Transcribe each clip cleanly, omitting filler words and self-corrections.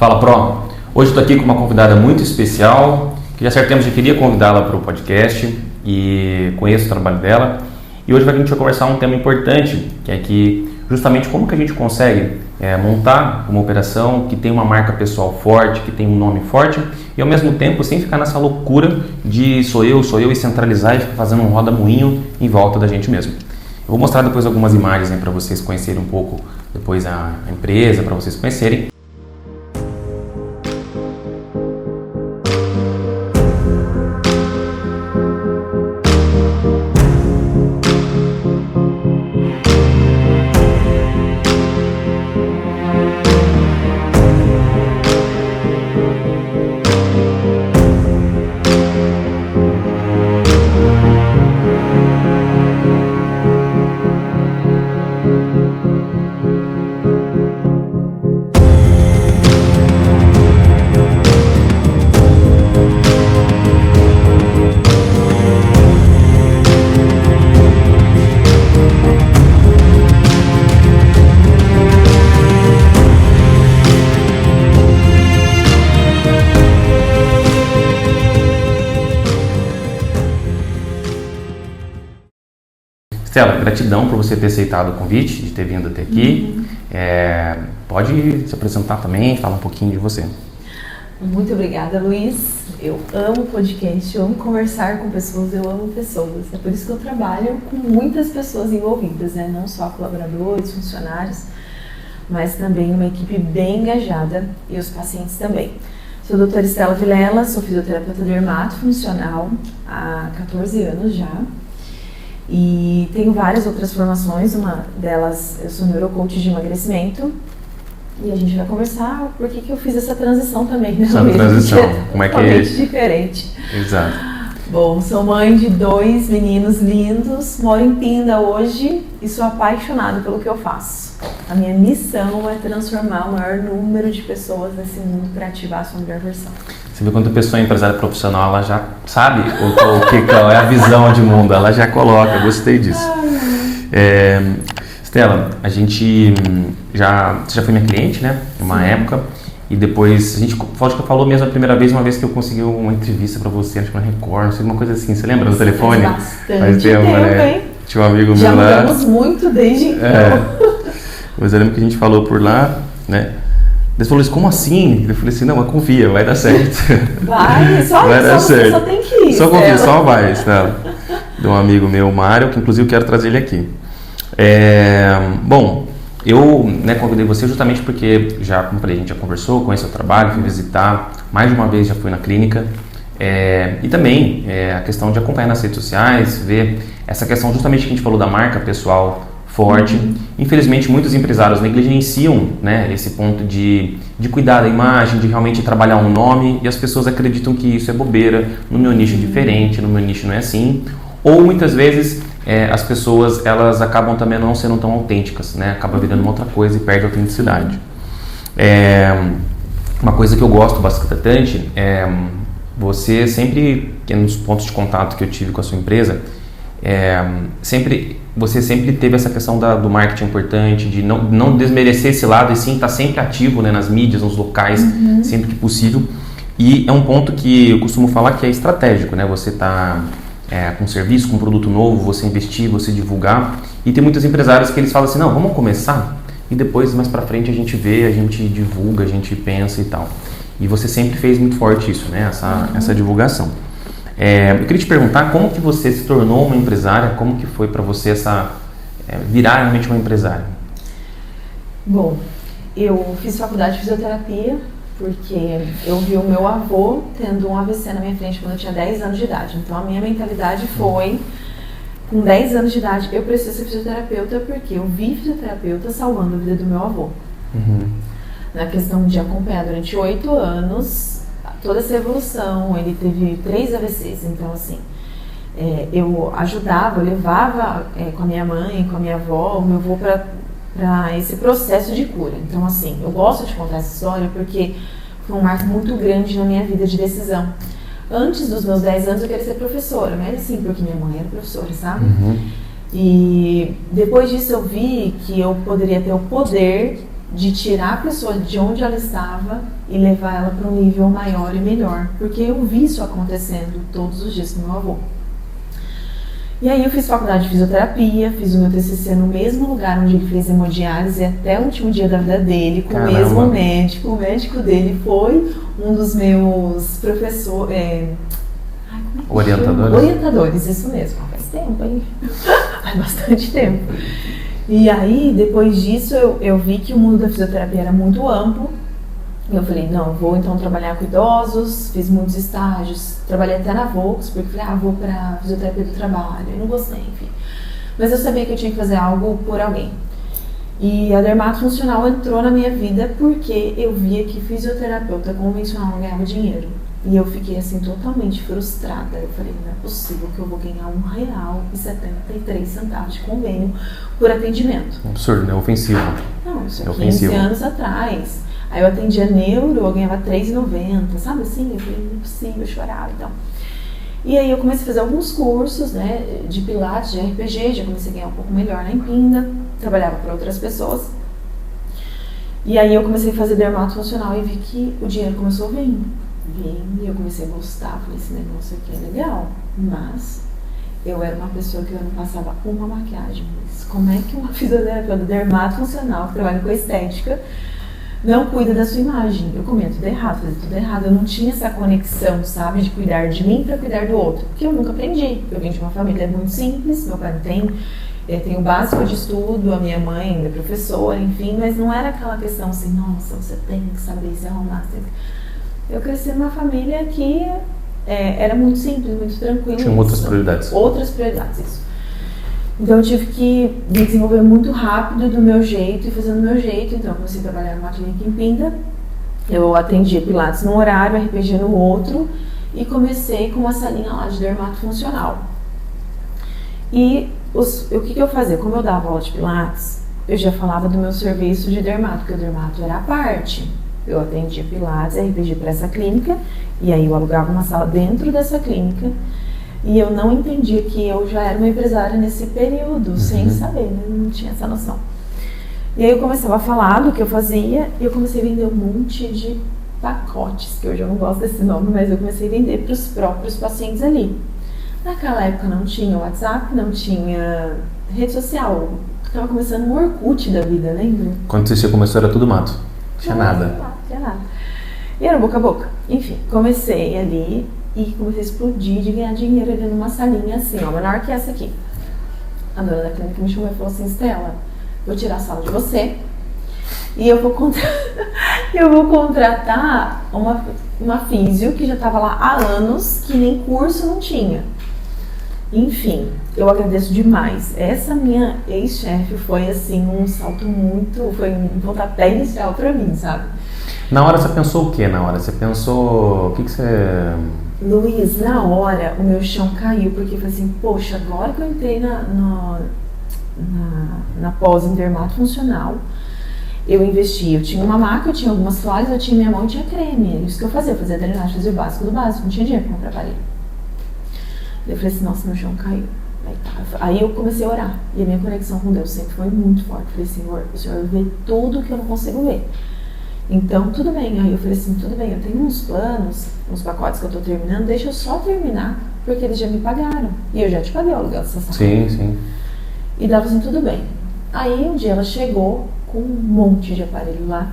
Fala Pro, hoje estou aqui com uma convidada muito especial, que já há certo tempo já queria convidá-la para o podcast e conheço o trabalho dela. E hoje a gente vai conversar um tema importante, que é que justamente como que a gente consegue montar uma operação que tem uma marca pessoal forte, que tem um nome forte e ao mesmo tempo sem ficar nessa loucura de sou eu e centralizar e ficar fazendo um roda-moinho em volta da gente mesmo. Eu vou mostrar depois algumas imagens para vocês conhecerem um pouco depois a empresa, para vocês conhecerem. Stella, gratidão por você ter aceitado o convite, de ter vindo até aqui. Pode se apresentar também, falar um pouquinho de você. Muito obrigada, Luiz. Eu amo podcast, eu amo conversar com pessoas, eu amo pessoas. É por isso que eu trabalho com muitas pessoas envolvidas, né? Não só colaboradores, funcionários, mas também uma equipe bem engajada e os pacientes também. Sou a doutora Stella Vilela, sou fisioterapeuta dermatofuncional há 14 anos já. E tenho várias outras formações, uma delas eu sou neurocoach de emagrecimento e a gente vai conversar por que eu fiz essa transição também, né? Essa transição, como é que é? Diferente. Exato. Bom, sou mãe de 2 meninos lindos, moro em Pinda hoje e sou apaixonada pelo que eu faço. A minha missão é transformar o maior número de pessoas nesse mundo para ativar a sua melhor versão. Você vê quando a pessoa é empresária profissional, ela já sabe o que é a visão de mundo, ela já coloca, gostei disso. Stella, você já foi minha cliente, né, em uma época, e depois a gente falou mesmo a primeira vez, uma vez que eu consegui uma entrevista pra você, acho que na Record, não sei, uma coisa assim, você lembra do telefone? Faz tempo, né? Tinha um amigo já meu lá. Já mudamos muito desde então. Mas eu lembro que a gente falou por lá, né? Ele falou isso, como assim? Eu falei assim, não, mas confia, vai dar certo. Vai dar certo. Só tem que ir. Só confia, só vai, Stella. De um amigo meu, Mário, que inclusive eu quero trazer ele aqui. Bom, eu convidei você justamente porque, como falei, a gente já conversou, conhece o trabalho, fui visitar, mais de uma vez já fui na clínica. E também a questão de acompanhar nas redes sociais, ver essa questão justamente que a gente falou da marca pessoal forte. Infelizmente, muitos empresários negligenciam, né, esse ponto de cuidar da imagem, de realmente trabalhar um nome, e as pessoas acreditam que isso é bobeira, no meu nicho é diferente, no meu nicho não é assim. Ou muitas vezes as pessoas elas acabam também não sendo tão autênticas, né, acaba virando uma outra coisa e perde a autenticidade. Uma coisa que eu gosto bastante é você sempre, nos pontos de contato que eu tive com a sua empresa, você sempre teve essa questão do marketing importante, de não desmerecer esse lado e sim estar sempre ativo, né, nas mídias, nos locais, sempre que possível. E é um ponto que eu costumo falar que é estratégico, né? Você está com um serviço, com um produto novo, você investir, você divulgar. E tem muitos empresários que eles falam assim, não, vamos começar e depois mais pra frente a gente vê, a gente divulga, a gente pensa e tal. E você sempre fez muito forte isso, né? Essa divulgação. Eu queria te perguntar como que você se tornou uma empresária, como que foi para você virar realmente uma empresária? Bom, eu fiz faculdade de fisioterapia porque eu vi o meu avô tendo um AVC na minha frente quando eu tinha 10 anos de idade. Então a minha mentalidade foi, com 10 anos de idade, eu preciso ser fisioterapeuta porque eu vi fisioterapeuta salvando a vida do meu avô. Na questão de acompanhar durante 8 anos toda essa evolução, ele teve 3 AVCs, então assim, eu ajudava, eu levava com a minha mãe, com a minha avó, o meu avô para esse processo de cura. Então assim, eu gosto de contar essa história porque foi um marco muito grande na minha vida de decisão. Antes dos meus 10 anos eu queria ser professora, mas assim, porque minha mãe era professora, sabe? E depois disso eu vi que eu poderia ter o poder de tirar a pessoa de onde ela estava e levar ela para um nível maior e melhor, porque eu vi isso acontecendo todos os dias com meu avô. E aí eu fiz faculdade de fisioterapia, fiz o meu TCC no mesmo lugar onde ele fez hemodiálise até o último dia da vida dele, com o mesmo médico. O médico dele foi um dos meus professores... Orientadores, isso mesmo. Faz tempo, hein? Faz bastante tempo. E aí, depois disso, eu vi que o mundo da fisioterapia era muito amplo. E eu falei, não, vou então trabalhar com idosos, fiz muitos estágios, trabalhei até na Volks, porque falei, vou pra fisioterapia do trabalho, eu não gostei, enfim. Mas eu sabia que eu tinha que fazer algo por alguém. E a dermatofuncional entrou na minha vida porque eu via que fisioterapeuta convencional não ganhava dinheiro. E eu fiquei assim totalmente frustrada. Eu falei, não é possível que eu vou ganhar R$1,73 de convênio por atendimento. Absurdo, né? Ofensivo. Não, isso é 15 anos atrás. Aí eu atendia neuro, eu ganhava R$3,90, sabe assim? Eu falei, não é possível, eu chorava e tal. E aí eu comecei a fazer alguns cursos, né, de pilates, de RPG, já comecei a ganhar um pouco melhor na Empinda, trabalhava para outras pessoas. E aí eu comecei a fazer dermatofuncional e vi que o dinheiro começou a vir. E eu comecei a gostar, falei, esse negócio aqui é legal, mas eu era uma pessoa que eu não passava uma maquiagem. Mas como é que uma fisioterapeuta dermatofuncional que trabalha com estética não cuida da sua imagem? Eu comia tudo errado, fazia tudo errado. Eu não tinha essa conexão, sabe, de cuidar de mim para cuidar do outro, porque eu nunca aprendi. Eu vim de uma família muito simples, meu pai tem o básico de estudo, a minha mãe ainda é professora, enfim, mas não era aquela questão assim, nossa, você tem que saber se arrumar. Eu cresci numa família que era muito simples, muito tranquila. Tinha outras prioridades. Outras prioridades, isso. Então eu tive que me desenvolver muito rápido do meu jeito e fazendo do meu jeito. Então eu comecei a trabalhar numa clínica em Pinda. Eu atendia pilates num horário, RPG no outro. E comecei com uma salinha lá de dermatofuncional. E o que eu fazia? Como eu dava aula de pilates, eu já falava do meu serviço de dermato, porque o dermato era a parte. Eu atendia pilates, RPG para essa clínica, e aí eu alugava uma sala dentro dessa clínica, e eu não entendia que eu já era uma empresária nesse período, sem saber, né? Não tinha essa noção. E aí eu começava a falar do que eu fazia, e eu comecei a vender um monte de pacotes, que hoje eu não gosto desse nome, mas eu comecei a vender para os próprios pacientes ali. Naquela época não tinha WhatsApp, não tinha rede social, estava começando um Orkut da vida, lembra? Quando você começou era tudo mato. Tinha nada. Tinha nada. E era boca a boca. Enfim, comecei ali e comecei a explodir de ganhar dinheiro ali numa salinha assim, ó, menor que essa aqui. A dona da clínica me chamou e falou assim, Estela, vou tirar a sala de você e eu vou contratar uma físio que já estava lá há anos, que nem curso não tinha. Enfim, eu agradeço demais. Essa minha ex-chefe foi assim um salto foi um pontapé inicial pra mim, sabe? Na hora você pensou o que? Você pensou, o que você... Luiz, na hora o meu chão caiu, porque eu falei assim, poxa, agora que eu entrei na pós em dermatofuncional, eu investi, eu tinha uma maca, eu tinha algumas toalhas, eu tinha minha mão e tinha creme, era isso que eu fazia drenagem, fazia o básico do básico, não tinha dinheiro pra comprar aparelho. Eu falei assim, nossa, meu chão caiu. Aí eu comecei a orar. E a minha conexão com Deus sempre foi muito forte. Eu falei, Senhor, o Senhor vê tudo que eu não consigo ver. Então, tudo bem. Aí eu falei assim, tudo bem, eu tenho uns planos, uns pacotes que eu tô terminando, deixa eu só terminar, porque eles já me pagaram. E eu já te paguei o aluguel dessa sala. Sim, sim. E dava assim, tudo bem. Aí um dia ela chegou com um monte de aparelho lá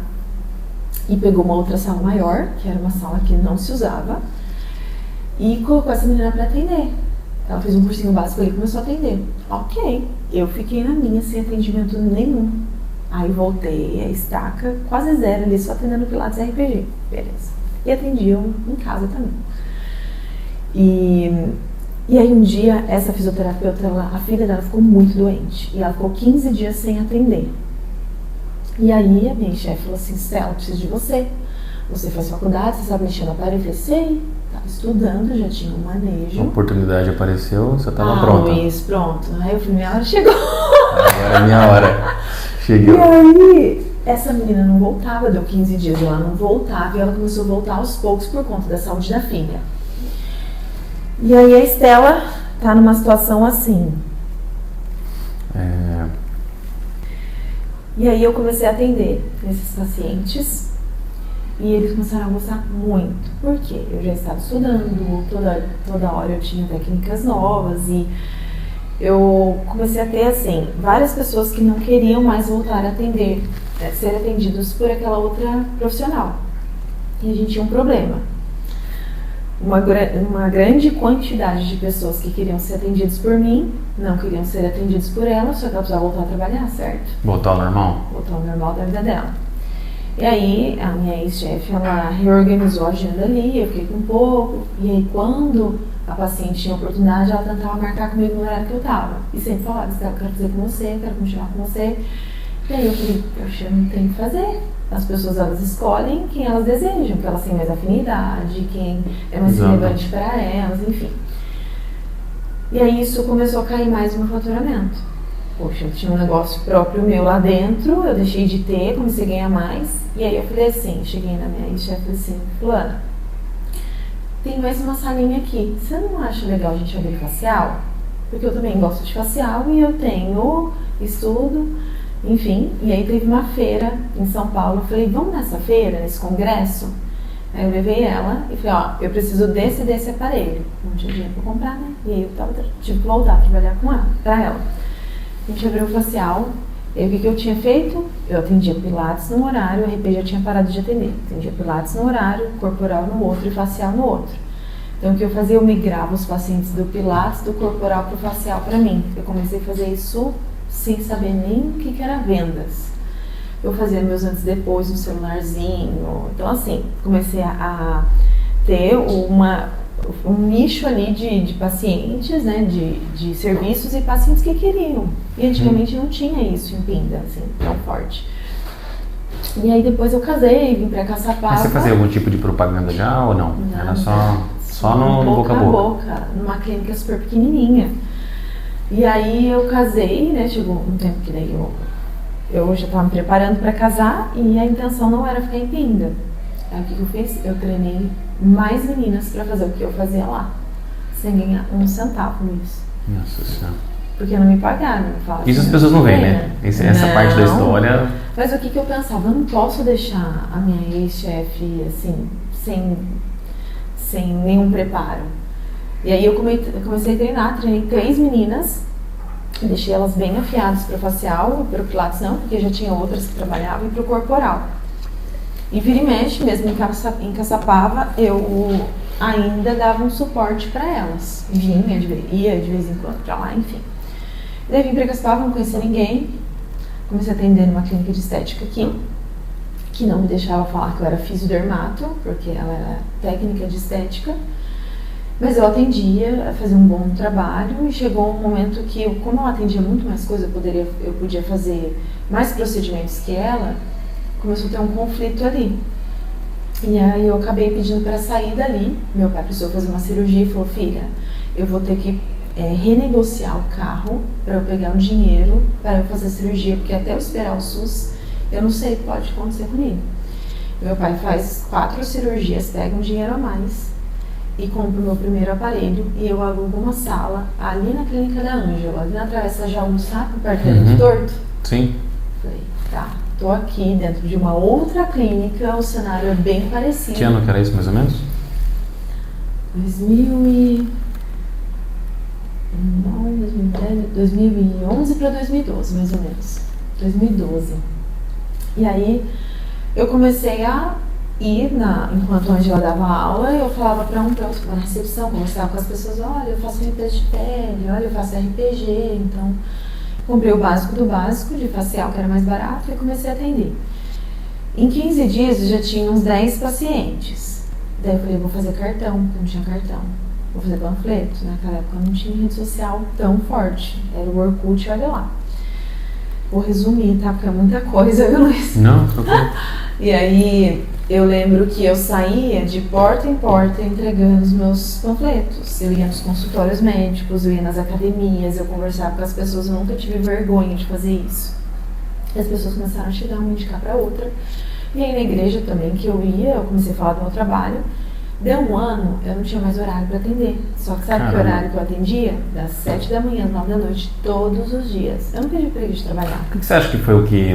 e pegou uma outra sala maior, que era uma sala que não se usava, e colocou essa menina para atender. Ela fez um cursinho básico ali e começou a atender. Ok, eu fiquei na minha sem atendimento nenhum. Aí voltei, a estaca quase zero ali, só atendendo pilates e RPG. Beleza. E atendiam em casa também. E aí um dia, essa fisioterapeuta, a filha dela ficou muito doente. E ela ficou 15 dias sem atender. E aí a minha chefe falou assim, Estela, eu preciso de você. Você faz faculdade, você sabe mexer no aparelho? Eu falei, sei. Estava estudando, já tinha um manejo. A oportunidade apareceu, você estava pronta. Luiz, pronto. Aí eu falei, minha hora chegou. Agora é minha hora. Cheguei. E aí, essa menina não voltava, deu 15 dias, ela não voltava e ela começou a voltar aos poucos por conta da saúde da filha. E aí a Estela tá numa situação assim. E aí eu comecei a atender esses pacientes e eles começaram a gostar muito. Por quê? Eu já estava estudando, toda hora eu tinha técnicas novas e eu comecei a ter, assim, várias pessoas que não queriam mais voltar a atender, ser atendidos por aquela outra profissional. E a gente tinha um problema. Uma grande quantidade de pessoas que queriam ser atendidas por mim, não queriam ser atendidas por ela, só que ela precisava voltar a trabalhar, certo? Voltar ao normal? Voltar ao normal da vida dela. E aí, a minha ex-chefe, ela reorganizou a agenda ali, eu fiquei com um pouco, e aí quando a paciente tinha oportunidade, ela tentava marcar comigo no horário que eu tava. E sempre falava, eu quero fazer com você, quero continuar com você. E aí eu falei, poxa, eu não tenho o que fazer. As pessoas, elas escolhem quem elas desejam, que elas têm mais afinidade, quem é mais relevante para elas, enfim. E aí isso começou a cair mais no meu faturamento. Poxa, eu tinha um negócio próprio meu lá dentro, eu deixei de ter, comecei a ganhar mais. E aí eu falei assim, cheguei na minha ex-chefe e falei assim, fulana, tem mais uma salinha aqui, você não acha legal a gente abrir facial? Porque eu também gosto de facial e eu tenho estudo. Enfim, e aí teve uma feira em São Paulo, eu falei, vamos nessa feira, nesse congresso? Aí eu levei ela e falei, ó, eu preciso desse aparelho. Não tinha dinheiro pra comprar, né? E aí eu tive que voltar a trabalhar com ela, pra ela. A gente abriu o facial, e aí o que eu tinha feito? Eu atendia pilates num horário, o RP já tinha parado de atender. Atendia pilates no horário, corporal no outro e facial no outro. Então o que eu fazia? Eu migrava os pacientes do pilates, do corporal pro facial pra mim. Eu comecei a fazer isso sem saber nem o que era vendas. Eu fazia meus antes e depois no celularzinho. Então, assim, comecei a ter um nicho ali de pacientes, né, de serviços e pacientes que queriam. E antigamente não tinha isso em Pinda, assim, tão forte. E aí depois eu casei, vim pra Caçapava. Mas você fazia algum tipo de propaganda já ou não? Não, era só no boca a boca. Numa clínica super pequenininha. E aí eu casei, né, chegou um tempo que daí eu já estava me preparando para casar e a intenção não era ficar em Pinda. Aí o que eu fiz? Eu treinei mais meninas para fazer o que eu fazia lá, sem ganhar um centavo nisso. Nossa Senhora. Porque não me pagaram, me falaram. Isso as pessoas não veem, né? Essa parte da história. Mas o que eu pensava? Eu não posso deixar a minha ex-chefe assim, sem nenhum preparo. E aí eu comecei a treinei 3 meninas, deixei elas bem afiadas para o facial, para o pilates não, porque já tinha outras que trabalhavam, e para o corporal. E vira e mexe, mesmo em Caçapava, eu ainda dava um suporte para elas. Ia de vez em quando para lá, enfim. Daí vim para Caçapava, não conhecia ninguém, comecei a atender numa clínica de estética aqui, que não me deixava falar que eu era fisiodermato, porque ela era técnica de estética. Mas eu atendia, fazia um bom trabalho e chegou um momento que, como eu atendia muito mais coisa, eu podia fazer mais procedimentos que ela, começou a ter um conflito ali. E aí eu acabei pedindo para sair dali. Meu pai precisou fazer uma cirurgia e falou, filha, eu vou ter que renegociar o carro para eu pegar o dinheiro para eu fazer a cirurgia, porque até eu esperar o SUS, eu não sei o que pode acontecer comigo. Meu pai faz 4 cirurgias, pega um dinheiro a mais e compro o meu primeiro aparelho e eu alugo uma sala ali na clínica da Ângela, ali na Travessa Jaú, sabe, perto de Torto. Sim. Falei, tá, tô aqui dentro de uma outra clínica, o cenário é bem parecido. Que ano que era isso, mais ou menos? 2011 para 2012, mais ou menos. 2012. E aí eu comecei a ir, enquanto a Angela dava aula, eu falava para outro na recepção, conversava com as pessoas, olha, eu faço limpeza de pele, olha, eu faço RPG, então comprei o básico do básico de facial, que era mais barato, e comecei a atender. Em 15 dias eu já tinha uns 10 pacientes. Daí eu falei, vou fazer cartão, porque não tinha cartão. Vou fazer panfleto, naquela época não tinha rede social tão forte, era o Orkut, olha lá. Vou resumir, tá? Porque é muita coisa, viu, Luiz? Não, tranquilo. E aí, eu lembro que eu saía de porta em porta entregando os meus panfletos. Eu ia nos consultórios médicos, eu ia nas academias, eu conversava com as pessoas, eu nunca tive vergonha de fazer isso. E as pessoas começaram a chegar, uma indicar para outra. E aí na igreja também que eu ia, eu comecei a falar do meu trabalho. Deu um ano, eu não tinha mais horário para atender. Só que sabe que horário que eu atendia? Das 7 da manhã às 9 da noite, todos os dias. Eu não pedi para ele de trabalhar. O que você acha que foi o que...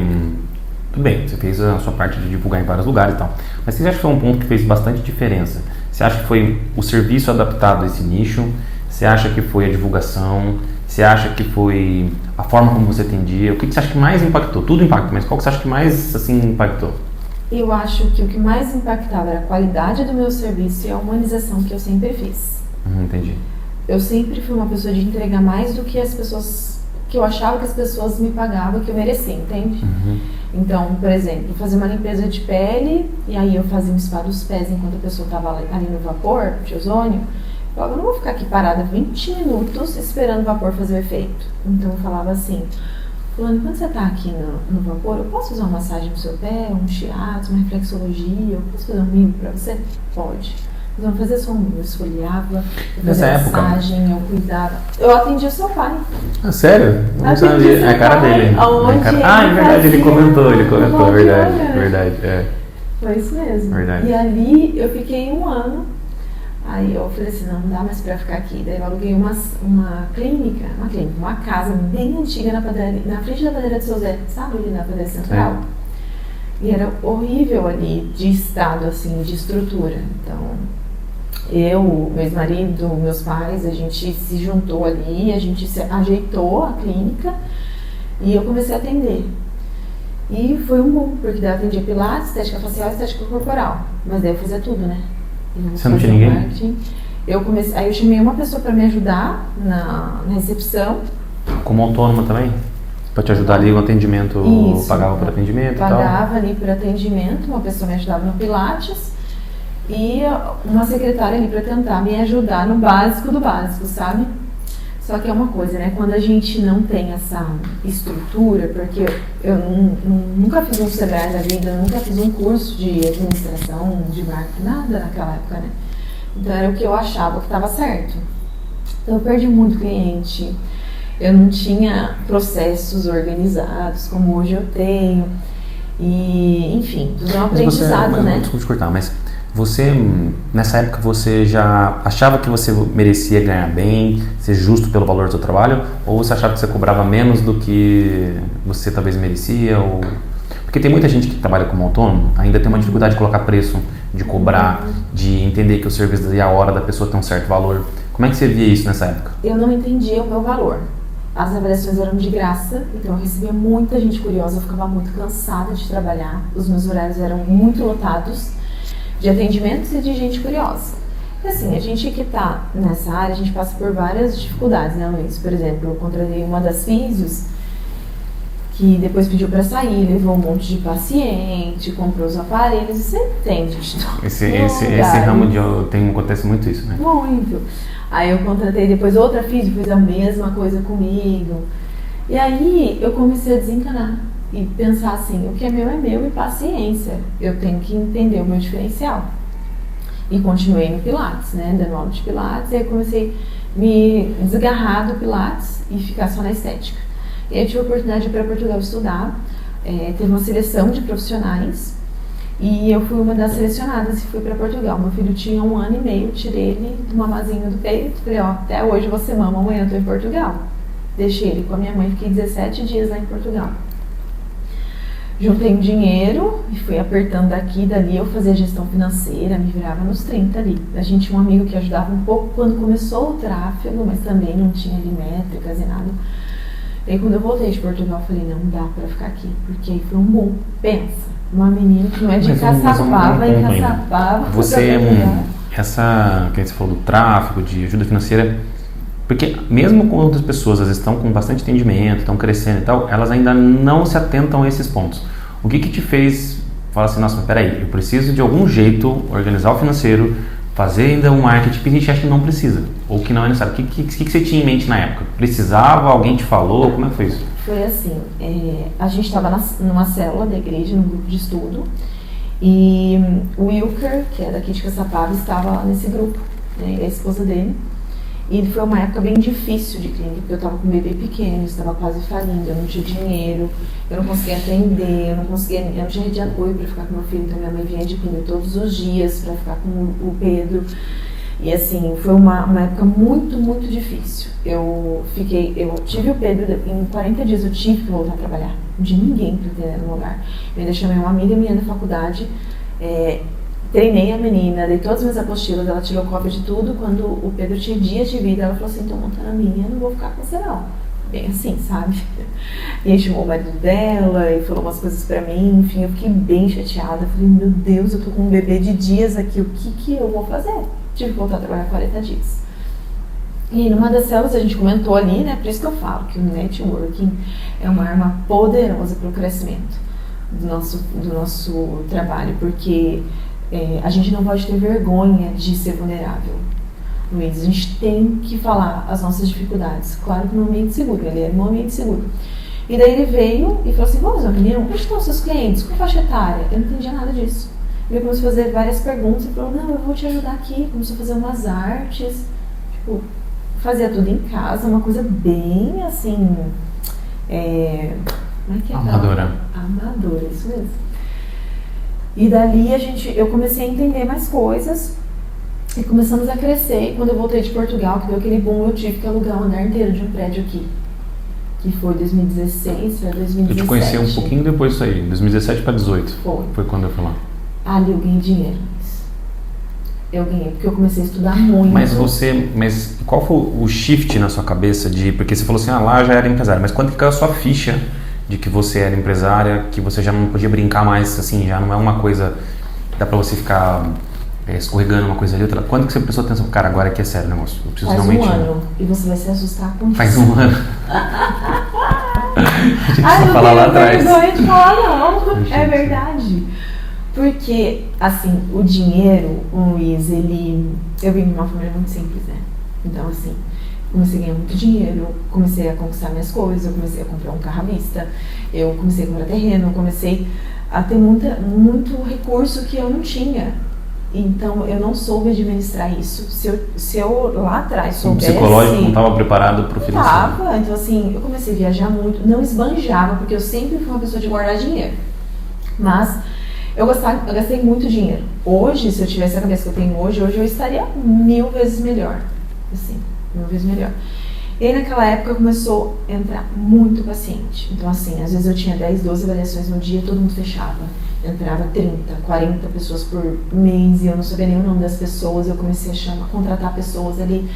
Tudo bem, você fez a sua parte de divulgar em vários lugares e tal. Mas você acha que foi um ponto que fez bastante diferença? Você acha que foi o serviço adaptado a esse nicho? Você acha que foi a divulgação? Você acha que foi a forma como você atendia? O que você acha que mais impactou? Tudo impacta, mas qual que você acha que mais assim, impactou? Eu acho que o que mais impactava era a qualidade do meu serviço e a humanização que eu sempre fiz. Entendi. Eu sempre fui uma pessoa de entregar mais do que as pessoas, que eu achava que as pessoas me pagavam, que eu merecia, entende? Então, por exemplo, fazer uma limpeza de pele, e aí eu fazia um spa dos pés enquanto a pessoa estava ali no vapor de ozônio. Eu falava, eu não vou ficar aqui parada 20 minutos esperando o vapor fazer o efeito. Então eu falava assim, fulano, quando você está aqui no vapor, eu posso fazer uma massagem no seu pé, um shiatsu, uma reflexologia, eu posso fazer um mimo para você? Pode. Então eu fazia só um mimo, eu esfoliava, eu fazia massagem, eu cuidava. Eu atendia seu pai. Ah, sério? Não sabia. É a cara dele. É verdade, ele comentou, verdade. É. Foi isso mesmo. Verdade. E ali eu fiquei um ano. Aí eu falei assim, não dá mais pra ficar aqui. Daí eu aluguei uma casa bem antiga na padaria, na frente da padaria de Seu Zé, sabe, ali na padaria central? E era horrível ali, de estado, assim, de estrutura. Então, eu, meu ex-marido, meus pais, a gente se juntou ali, a gente se ajeitou a clínica e eu comecei a atender. E foi um boom, porque daí eu atendia pilates, estética facial e estética corporal. Mas daí eu fazia tudo, né? Você não tinha ninguém? Aí eu chamei uma pessoa para me ajudar na recepção. Como autônoma também? Para te ajudar ali o atendimento? Isso, pagava por atendimento e tal? Pagava ali por atendimento, uma pessoa me ajudava no pilates e uma secretária ali para tentar me ajudar no básico do básico, sabe? Só que é uma coisa, né? Quando a gente não tem essa estrutura, porque eu nunca fiz um Sebrae da vida, nunca fiz um curso de administração, de marketing, nada naquela época, né? Então era o que eu achava que estava certo. Então eu perdi muito cliente, eu não tinha processos organizados como hoje eu tenho. E, enfim, tudo é um aprendizado, né? Desculpa te cortar, mas você, nessa época, você já achava que você merecia ganhar bem, ser justo pelo valor do seu trabalho? Ou você achava que você cobrava menos do que você talvez merecia? Ou... Porque tem muita gente que trabalha como autônomo, ainda tem uma dificuldade de colocar preço, de cobrar, de entender que o serviço e a hora da pessoa tem um certo valor. Como é que você via isso nessa época? Eu não entendia o meu valor. As avaliações eram de graça, então eu recebia muita gente curiosa, eu ficava muito cansada de trabalhar, os meus horários eram muito lotados de atendimentos e de gente curiosa. E assim, a gente que está nessa área, a gente passa por várias dificuldades, né, Luiz? Por exemplo, eu contratei uma das físios que depois pediu para sair, levou um monte de paciente, comprou os aparelhos, e você entende de tudo. Esse ramo acontece muito isso, né? Muito. Aí eu contratei depois outra físio, fez a mesma coisa comigo. E aí eu comecei a desencanar e pensar assim, o que é meu e paciência. Eu tenho que entender o meu diferencial. E continuei no Pilates, né, dando aula de Pilates, e aí comecei a me desgarrar do Pilates e ficar só na estética. E aí eu tive a oportunidade de ir para Portugal estudar, teve uma seleção de profissionais, e eu fui uma das selecionadas e fui para Portugal. Meu filho tinha 1 ano e meio, tirei ele do mamazinho do peito, falei, ó, até hoje você mama, amanhã eu tô em Portugal. Deixei ele com a minha mãe, fiquei 17 dias lá em Portugal. Juntei um dinheiro e fui apertando daqui e dali, eu fazia gestão financeira, me virava nos 30 ali. A gente tinha um amigo que ajudava um pouco quando começou o tráfego, mas também não tinha ali métricas e nada. E aí quando eu voltei de Portugal, eu falei, não dá pra ficar aqui, porque aí foi um boom. Pensa, uma menina que não é de Caçapava em Caçapava. Você, essa que você falou do tráfego, de ajuda financeira, porque mesmo quando as pessoas às vezes estão com bastante entendimento, estão crescendo e tal, elas ainda não se atentam a esses pontos. O que te fez falar assim, nossa, mas peraí, eu preciso de algum jeito organizar o financeiro, fazer ainda um marketing que a gente acha que não precisa, ou que não é necessário. O que você tinha em mente na época? Precisava? Alguém te falou? Como é que foi isso? Foi assim, a gente estava numa célula da igreja, num grupo de estudo, e o Wilker, que é daqui de Caçapava, estava nesse grupo, né, a esposa dele. E foi uma época bem difícil de clínica, porque eu estava com um bebê pequeno, estava quase falindo, eu não tinha dinheiro, eu não conseguia atender, eu não tinha rede de apoio para ficar com meu filho, então minha mãe vinha de clínica todos os dias para ficar com o Pedro. E assim, foi uma época muito, muito difícil. Eu tive o Pedro, em 40 dias eu tive que voltar a trabalhar, de ninguém para ter no lugar. Eu ainda chamei uma amiga minha da faculdade, treinei a menina, dei todas as minhas apostilas, ela tirou cópia de tudo. Quando o Pedro tinha dias de vida, ela falou assim, tô montando a minha, eu não vou ficar com você não. Bem assim, sabe? E aí chamou o marido dela e falou umas coisas pra mim, enfim, eu fiquei bem chateada. Falei, meu Deus, eu tô com um bebê de dias aqui, o que eu vou fazer? Tive que voltar a trabalhar 40 dias. E aí, numa das células a gente comentou ali, né, por isso que eu falo que o networking é uma arma poderosa para o crescimento do nosso trabalho, porque a gente não pode ter vergonha de ser vulnerável, Luiz. A gente tem que falar as nossas dificuldades. Claro que no ambiente seguro, ele é no ambiente seguro. E daí ele veio e falou assim, vamos fazer uma reunião? Onde estão os seus clientes? Qual faixa etária? Eu não entendia nada disso. Ele começou a fazer várias perguntas e falou, não, eu vou te ajudar aqui. Começou a fazer umas artes, tipo, fazia tudo em casa, uma coisa bem assim, como é que é? Amadora. Amadora, isso mesmo. E dali eu comecei a entender mais coisas e começamos a crescer. E quando eu voltei de Portugal, que deu aquele boom, eu tive que alugar um andar inteiro de um prédio aqui. Que foi 2016 para 2017. Eu te conheci um pouquinho depois disso aí, 2017 para 2018. Foi quando eu fui lá. Ali eu ganhei dinheiro. Eu ganhei, porque eu comecei a estudar muito. Mas qual foi o shift na sua cabeça porque você falou assim, lá já era empresária, mas quando que caiu a sua ficha de que você era empresária, que você já não podia brincar mais, assim, já não é uma coisa, dá pra você ficar escorregando uma coisa ali, outra. Quando que você prestou atenção, cara, agora que é sério o negócio? Eu preciso Faz realmente... um ano, e você vai se assustar com isso. Faz um ano. Ai, falar lá atrás. Não tenho vergonha de falar não, é verdade. Porque, assim, o dinheiro, Luiz, eu vim de uma família muito simples, né? Então, assim, comecei a ganhar muito dinheiro, comecei a conquistar minhas coisas, eu comecei a comprar um carro à vista, eu comecei a comprar terreno, eu comecei a ter muito recurso que eu não tinha. Então, eu não soube administrar isso. Se eu lá atrás soubesse... O psicológico não estava preparado para o financeiro. Estava. Então, assim, eu comecei a viajar muito, não esbanjava, porque eu sempre fui uma pessoa de guardar dinheiro. Mas... eu gastei muito dinheiro. Hoje, se eu tivesse a cabeça que eu tenho hoje eu estaria 1000 vezes melhor. Assim, 1000 vezes melhor. E aí, naquela época, começou a entrar muito paciente. Então, assim, às vezes eu tinha 10, 12 avaliações no dia, todo mundo fechava. Entrava 30, 40 pessoas por mês e eu não sabia nem o nome das pessoas. Eu comecei a contratar pessoas ali,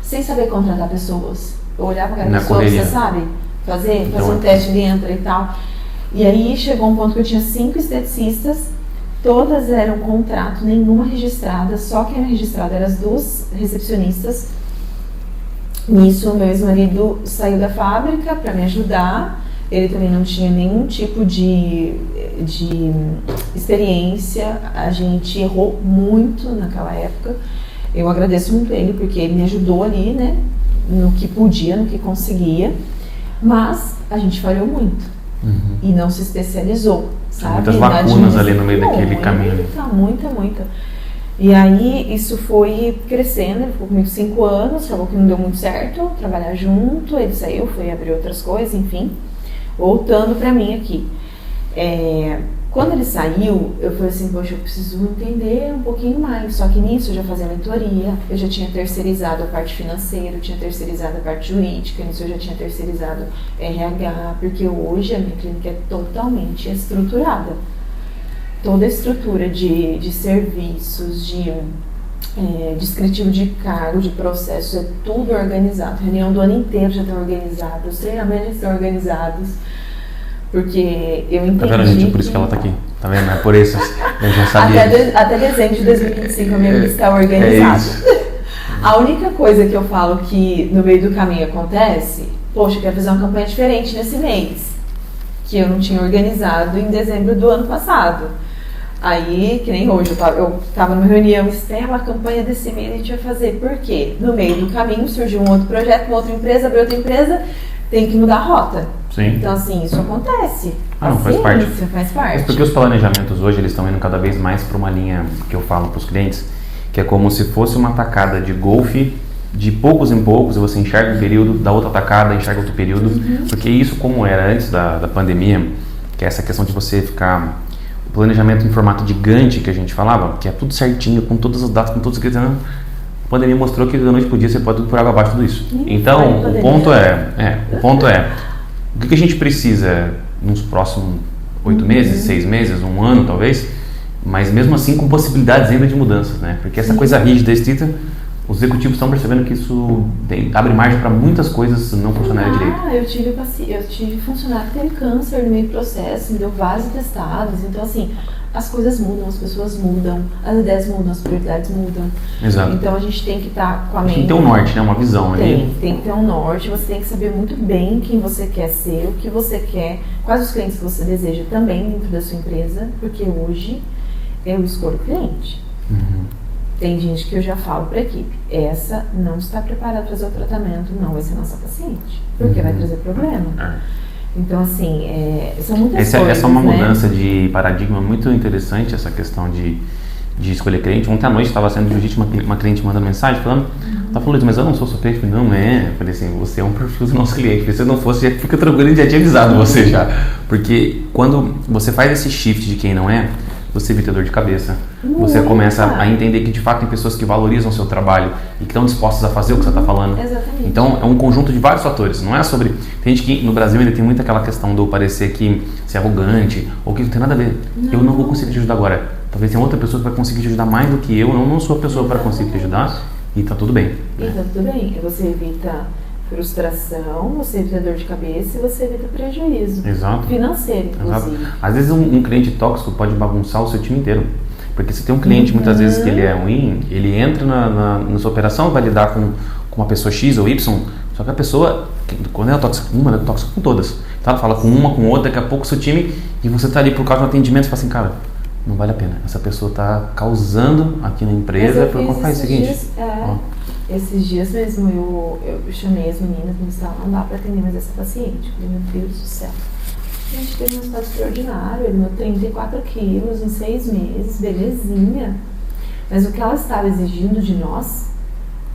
sem saber contratar pessoas. Eu olhava para a pessoa, você sabe? Fazer um teste, ele entra e tal. E aí chegou um ponto que eu tinha 5 esteticistas, todas eram contrato, nenhuma registrada, só quem era registrada eram as 2 recepcionistas. Nisso, o meu ex-marido saiu da fábrica para me ajudar, ele também não tinha nenhum tipo de experiência, a gente errou muito naquela época. Eu agradeço muito ele, porque ele me ajudou ali, né, no que podia, no que conseguia, mas a gente falhou muito. E não se especializou, sabe? Muitas lacunas ali no meio daquele caminho. Muita. E aí isso foi crescendo, ele ficou comigo 5 anos, acabou que não deu muito certo trabalhar junto, ele saiu, foi abrir outras coisas, enfim. Voltando pra mim aqui. Quando ele saiu, eu falei assim, poxa, eu preciso entender um pouquinho mais. Só que nisso eu já fazia mentoria, eu já tinha terceirizado a parte financeira, eu tinha terceirizado a parte jurídica, nisso eu já tinha terceirizado RH, porque hoje a minha clínica é totalmente estruturada. Toda a estrutura de serviços, de descritivo de cargo, de processo, é tudo organizado. A reunião do ano inteiro já está organizada, os treinamentos já estão organizados. Porque eu entendi... Tá vendo, gente? Por isso que ela tá aqui. Tá vendo? É por isso. Eu já sabia. Até dezembro de 2025 a minha lista está organizada. A única coisa que eu falo que no meio do caminho acontece, poxa, eu quero fazer uma campanha diferente nesse mês, que eu não tinha organizado em dezembro do ano passado. Aí, que nem hoje, eu tava numa reunião, Estela, a campanha desse mês a gente vai fazer. Por quê? No meio do caminho surgiu um outro projeto, uma outra empresa, abriu outra empresa, tem que mudar a rota. Sim. Então, assim, isso acontece. Não, faz parte. Faz parte. Mas porque os planejamentos hoje, eles estão indo cada vez mais para uma linha que eu falo para os clientes, que é como se fosse uma tacada de golfe de poucos em poucos, você enxerga um período, da outra tacada, enxerga outro período, porque isso como era antes da pandemia, que é essa questão de você ficar, o planejamento em formato de Gantt que a gente falava, que é tudo certinho, com todas as datas, com todos os... A pandemia mostrou que da noite pro dia você pode tudo por água abaixo tudo isso. Então, o ponto é, o que a gente precisa nos próximos 8 meses, 6 meses, 1 ano talvez, mas mesmo assim com possibilidades ainda de mudanças, né? Porque essa coisa rígida, estrita, os executivos estão percebendo que isso abre margem para muitas coisas não funcionarem direito. Eu tive funcionário que teve câncer no meio do processo, deu vários atestados, então assim, as coisas mudam, as pessoas mudam, as ideias mudam, as prioridades mudam. Exato. Então a gente tem que estar com a mente... Tem que ter um norte, né? Uma visão ali. Tem que ter um norte, você tem que saber muito bem quem você quer ser, o que você quer, quais os clientes que você deseja também dentro da sua empresa, porque hoje eu escolho o cliente. Tem gente que eu já falo para a equipe, essa não está preparada para fazer o tratamento, não vai ser nossa paciente, porque vai trazer problema. Então, assim, são muitas coisas, essa é uma mudança de paradigma muito interessante, essa questão de escolher cliente. Ontem à noite estava sendo de jiu-jitsu, uma cliente mandando mensagem falando, tá falando, mas eu não sou seu cliente. Eu falei, não é. Eu falei assim, você é um perfil do nosso cliente. Se você não fosse, já fica tranquilo, ele já tinha avisado você já. Porque quando você faz esse shift de quem não é, você evita dor de cabeça, você começa a entender que de fato tem pessoas que valorizam o seu trabalho e que estão dispostas a fazer o que você está falando. Exatamente. Então é um conjunto de vários fatores, não é sobre... Tem gente que no Brasil ainda tem muito aquela questão do parecer que ser arrogante ou que não tem nada a ver. Eu não vou conseguir te ajudar agora. Talvez tenha outra pessoa que vai conseguir te ajudar mais do que eu não sou a pessoa para conseguir te ajudar e tá tudo bem. E tá tudo bem, você evita frustração, você evita dor de cabeça e você evita prejuízo. Exato. Financeiro, inclusive. Exato. Às vezes um cliente tóxico pode bagunçar o seu time inteiro. Porque se tem um cliente, muitas vezes, que ele é ruim, ele entra na sua operação, vai lidar com uma pessoa X ou Y, só que a pessoa, quando ela é tóxica com uma, ela é tóxica com todas. Tá? Ela fala com uma, com outra, daqui a pouco o seu time, e você tá ali por causa do atendimento, você fala assim, cara, não vale a pena. Essa pessoa tá causando aqui na empresa, porque faz o seguinte... Esses dias mesmo eu chamei as meninas no salão, não dá para atender mais essa paciente. Eu falei, meu Deus do céu. A gente teve um resultado extraordinário, ele deu 34 quilos em 6 meses, belezinha. Mas o que ela estava exigindo de nós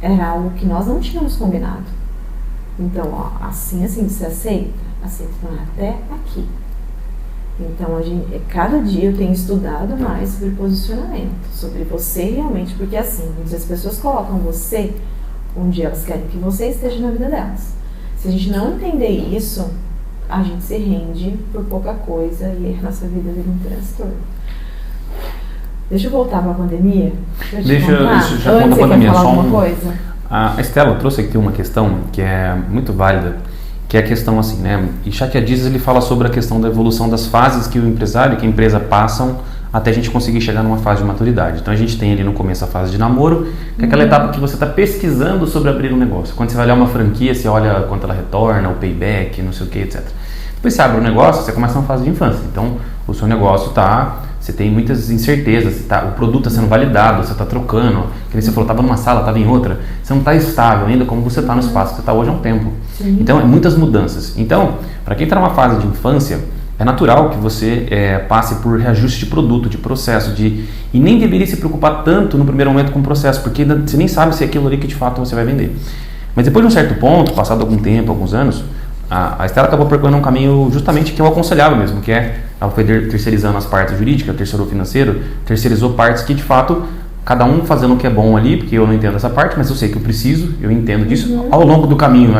era algo que nós não tínhamos combinado. Então, ó, assim, você aceita? Aceita, então até aqui. Então, cada dia eu tenho estudado mais sobre posicionamento, sobre você realmente, porque assim, as pessoas colocam você onde elas querem que você esteja na vida delas. Se a gente não entender isso, a gente se rende por pouca coisa e a nossa vida vira um transtorno. Deixa eu voltar para a pandemia. Deixa eu já contar a pandemia. Só alguma coisa? A Estela trouxe aqui uma questão que é muito válida, que é a questão assim, né? E Shakya Diz, ele fala sobre a questão da evolução das fases que o empresário e que a empresa passam até a gente conseguir chegar numa fase de maturidade. Então a gente tem ali no começo a fase de namoro, que é aquela etapa que você está pesquisando sobre abrir um negócio. Quando você vai olhar uma franquia, você olha quanto ela retorna, o payback, não sei o que, etc. Depois você abre um negócio, você começa uma fase de infância. Então o seu negócio você tem muitas incertezas, o produto está sendo validado, você está trocando, que você falou, estava numa sala, estava em outra, você não está estável ainda como você está no espaço que você está hoje há um tempo. Sim. Então, muitas mudanças. Então, para quem está numa fase de infância, é natural que você passe por reajuste de produto, de processo, e nem deveria se preocupar tanto no primeiro momento com o processo, porque você nem sabe se é aquilo ali que de fato você vai vender. Mas depois de um certo ponto, passado algum tempo, alguns anos, a Estela acabou percorrendo um caminho justamente que eu aconselhava mesmo, que ela foi terceirizando as partes jurídicas, terceirou financeiro, terceirizou partes que de fato, cada um fazendo o que é bom ali, porque eu não entendo essa parte, mas eu sei que eu preciso, eu entendo disso. Ao longo do caminho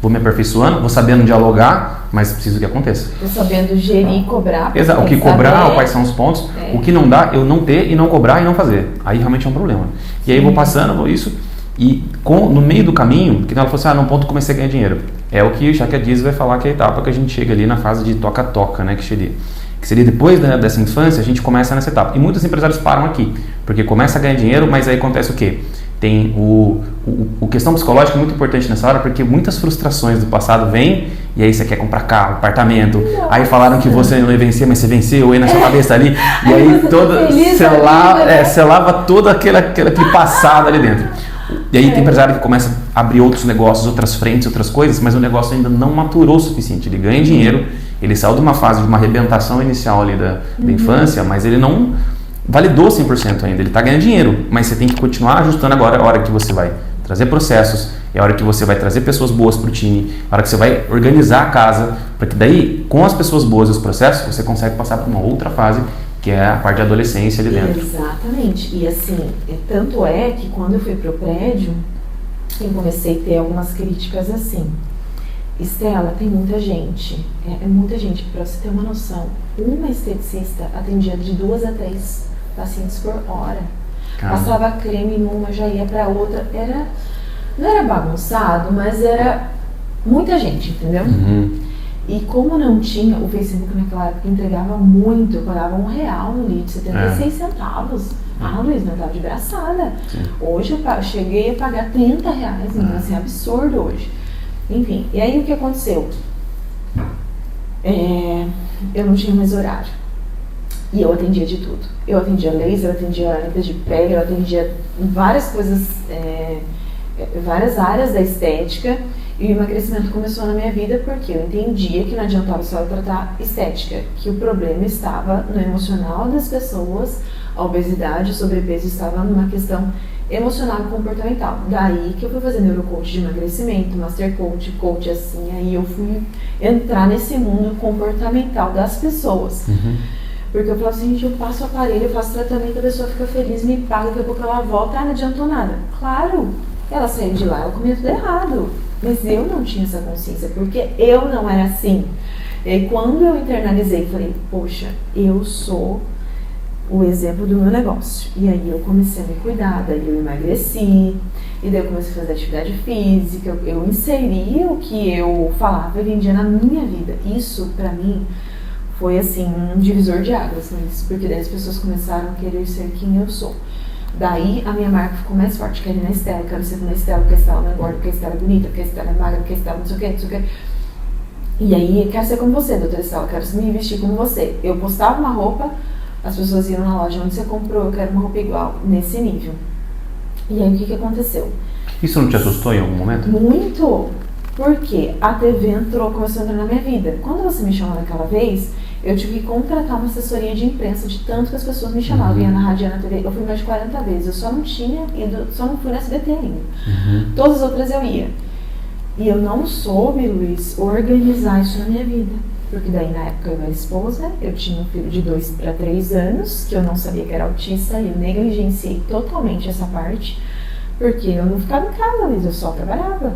vou me aperfeiçoando, vou sabendo dialogar, mas preciso que aconteça. Vou sabendo gerir e cobrar. Exato, o que cobrar, quais são os pontos, o que não dá, eu não ter e não cobrar e não fazer. Aí realmente é um problema. E aí eu vou passando, isso... E no meio do caminho, que ela falou assim, num ponto comecei a ganhar dinheiro. É o que o Shakya Diz vai falar, que é a etapa que a gente chega ali na fase de toca-toca, né, que seria depois dessa infância, a gente começa nessa etapa. E muitos empresários param aqui, porque começa a ganhar dinheiro, mas aí acontece o quê? Tem o questão psicológica é muito importante nessa hora, porque muitas frustrações do passado vêm, e aí você quer comprar carro, apartamento, aí falaram que você não ia vencer, mas você venceu, aí na sua cabeça ali, e aí você lava todo aquele passado ali dentro. E aí tem empresário que começa a abrir outros negócios, outras frentes, outras coisas, mas o negócio ainda não maturou o suficiente. Ele ganha dinheiro, ele saiu de uma fase de uma arrebentação inicial ali da infância, mas ele não validou 100% ainda. Ele está ganhando dinheiro, mas você tem que continuar ajustando agora a hora que você vai trazer processos, é a hora que você vai trazer pessoas boas para o time, a hora que você vai organizar a casa, para que daí, com as pessoas boas e os processos, você consegue passar por uma outra fase, que é a parte de adolescência ali dentro. Exatamente. E assim, tanto é que quando eu fui pro prédio, eu comecei a ter algumas críticas assim. Estela, tem muita gente. É muita gente. Para você ter uma noção, uma esteticista atendia de 2 a 3 pacientes por hora. Caramba. Passava creme numa, já ia para outra. Não era bagunçado, mas era muita gente, entendeu? Uhum. E como não tinha, o Facebook naquela época entregava muito, eu pagava R$1 no lead, 76 centavos. Ah, Luiz, não estava de braçada. Sim. Hoje eu cheguei a pagar R$30, então assim, é absurdo hoje. Enfim, e aí o que aconteceu? Eu não tinha mais horário. E eu atendia de tudo. Eu atendia laser, eu atendia limpeza de pele, eu atendia várias coisas, várias áreas da estética. E o emagrecimento começou na minha vida porque eu entendia que não adiantava só eu tratar estética, que o problema estava no emocional das pessoas, a obesidade, o sobrepeso estava numa questão emocional e comportamental. Daí que eu fui fazer neurocoach de emagrecimento, master coach, coach assim, aí eu fui entrar nesse mundo comportamental das pessoas. Uhum. Porque eu falava assim, gente, eu passo o aparelho, eu faço tratamento, a pessoa fica feliz, me paga, daqui a pouco ela volta, não adiantou nada. Claro, ela saiu de lá, ela comia tudo errado. Mas eu não tinha essa consciência, porque eu não era assim. E aí quando eu internalizei, falei, poxa, eu sou o exemplo do meu negócio. E aí eu comecei a me cuidar, daí eu emagreci, e daí eu comecei a fazer atividade física, eu inseria o que eu falava e vendia na minha vida. Isso, pra mim, foi assim, um divisor de águas, porque daí as pessoas começaram a querer ser quem eu sou. Daí a minha marca ficou mais forte, quero ir na Estela, quero ser como a Estela, porque a Estela não engorda, porque a Estela é bonita, porque a Estela é magra, porque a Estela não sei o que, não sei o que. E aí, quero ser como você, doutora Estela, quero me vestir como você. Eu postava uma roupa, as pessoas iam na loja onde você comprou, eu quero uma roupa igual, nesse nível. E aí, o que aconteceu? Isso não te assustou em algum momento? Muito! Porque a TV começou a entrar na minha vida. Quando você me chamou naquela vez, eu tive que contratar uma assessoria de imprensa de tanto que as pessoas me chamavam. Ia na rádio, na TV, eu fui mais de 40 vezes. Eu só não tinha ido, só não fui na SBT ainda. Uhum. Todas as outras eu ia. E eu não soube, Luiz, organizar isso na minha vida. Porque daí na época eu era esposa, eu tinha um filho de 2 para 3 anos, que eu não sabia que era autista, e eu negligenciei totalmente essa parte, porque eu não ficava em casa, Luiz, eu só trabalhava.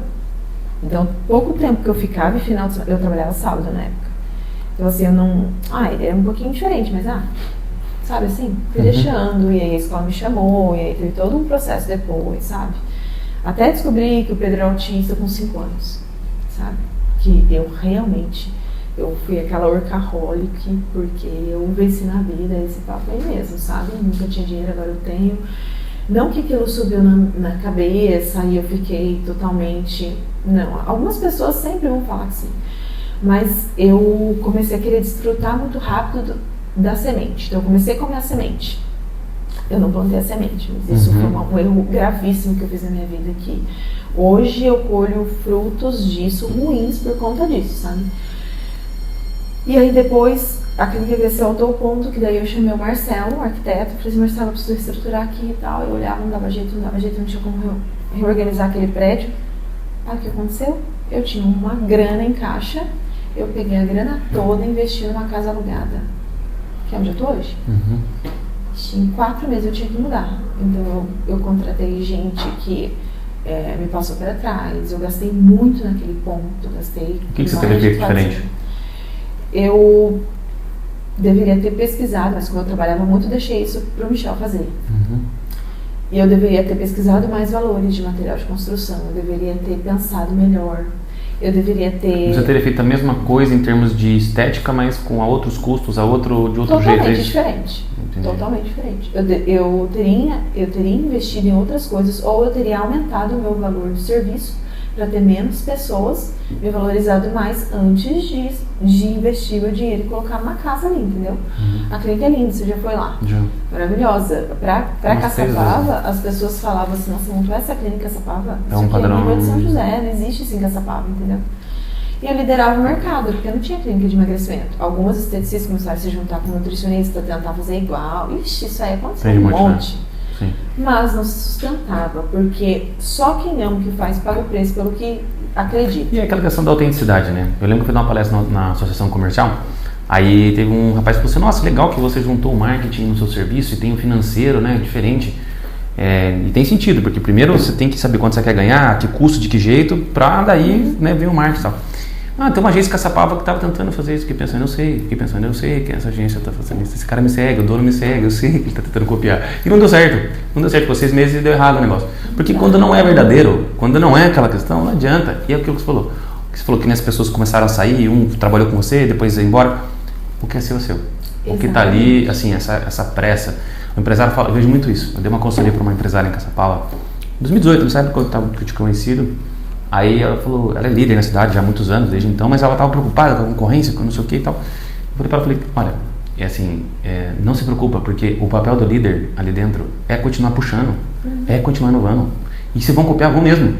Então, pouco tempo que eu ficava e final de semana, eu trabalhava sábado na época. Então assim, eu não... ele era um pouquinho diferente, mas sabe assim? Fui deixando, e aí a escola me chamou, e aí teve todo um processo depois, sabe? Até descobri que o Pedro era autista com 5 anos, sabe? Que eu realmente... Eu fui aquela workaholic, porque eu venci na vida, esse papo aí mesmo, sabe? Nunca tinha dinheiro, agora eu tenho. Não que aquilo subiu na cabeça e eu fiquei totalmente... Não, algumas pessoas sempre vão falar que sim. Mas eu comecei a querer desfrutar muito rápido da semente. Então eu comecei a comer a semente. Eu não plantei a semente, mas isso foi um erro gravíssimo que eu fiz na minha vida aqui. Hoje eu colho frutos disso ruins por conta disso, sabe? E aí depois a clínica cresceu ao tal ponto que daí eu chamei o Marcelo, o arquiteto, falei assim, Marcelo, eu preciso reestruturar aqui e tal. Eu olhava, não dava jeito, não tinha como reorganizar aquele prédio. Aí o que aconteceu? Eu tinha uma grana em caixa, eu peguei a grana toda e investi numa casa alugada, que é onde eu tô hoje. Em 4 meses eu tinha que mudar. Então eu contratei gente que me passou para trás, eu gastei muito naquele ponto, gastei... O que você teve feito diferente? Eu deveria ter pesquisado, mas como eu trabalhava muito, eu deixei isso para o Michel fazer. E eu deveria ter pesquisado mais valores de material de construção, eu deveria ter pensado melhor, eu deveria ter... Você teria feito a mesma coisa em termos de estética, mas com outros custos, de outro jeito? Totalmente diferente. Entendi. Totalmente diferente. Eu teria investido em outras coisas, ou eu teria aumentado o meu valor de serviço para ter menos pessoas, me valorizado mais antes de investir meu dinheiro e colocar uma casa ali, entendeu? A clínica é linda, você já foi lá. Já. Maravilhosa. Pra Caçapava, as pessoas falavam assim, nossa, não é essa clínica Caçapava? É um padrão. Isso aqui é de São José, não existe assim Caçapava, entendeu? E eu liderava o mercado, porque eu não tinha clínica de emagrecimento. Algumas esteticistas começaram a se juntar com nutricionista, tentar fazer igual. Ixi, isso aí aconteceu um monte. Sim. mas não se sustentava, porque só quem ama o que faz paga o preço pelo que acredita. E é aquela questão da autenticidade, né? Eu lembro que eu fui dar uma palestra na associação comercial, aí teve um rapaz que falou assim, nossa, legal que você juntou o marketing no seu serviço e tem o financeiro, né, diferente. E tem sentido, porque primeiro você tem que saber quanto você quer ganhar, que custo, de que jeito, pra daí, né, ver o marketing e tal. Tem uma agência em Caçapava que estava tentando fazer isso, fiquei pensando, eu sei que essa agência está fazendo isso, esse cara me segue, o dono me segue, eu sei que ele está tentando copiar. E não deu certo, com 6 meses e deu errado o negócio. Porque quando não é verdadeiro, quando não é aquela questão, não adianta. E é aquilo que você falou. Você falou que as pessoas começaram a sair, um trabalhou com você, depois ia embora. O que é seu é seu. O que está ali, assim, essa pressa. O empresário fala, eu vejo muito isso. Eu dei uma consultoria para uma empresária em Caçapava, em 2018, não sabe quando eu tinha conhecido. Aí ela falou, ela é líder na cidade já há muitos anos, desde então, mas ela estava preocupada com a concorrência, com não sei o que e tal. Eu falei para ela, olha, não se preocupa, porque o papel do líder ali dentro é continuar puxando, é continuar inovando. E se vão copiar, vão mesmo.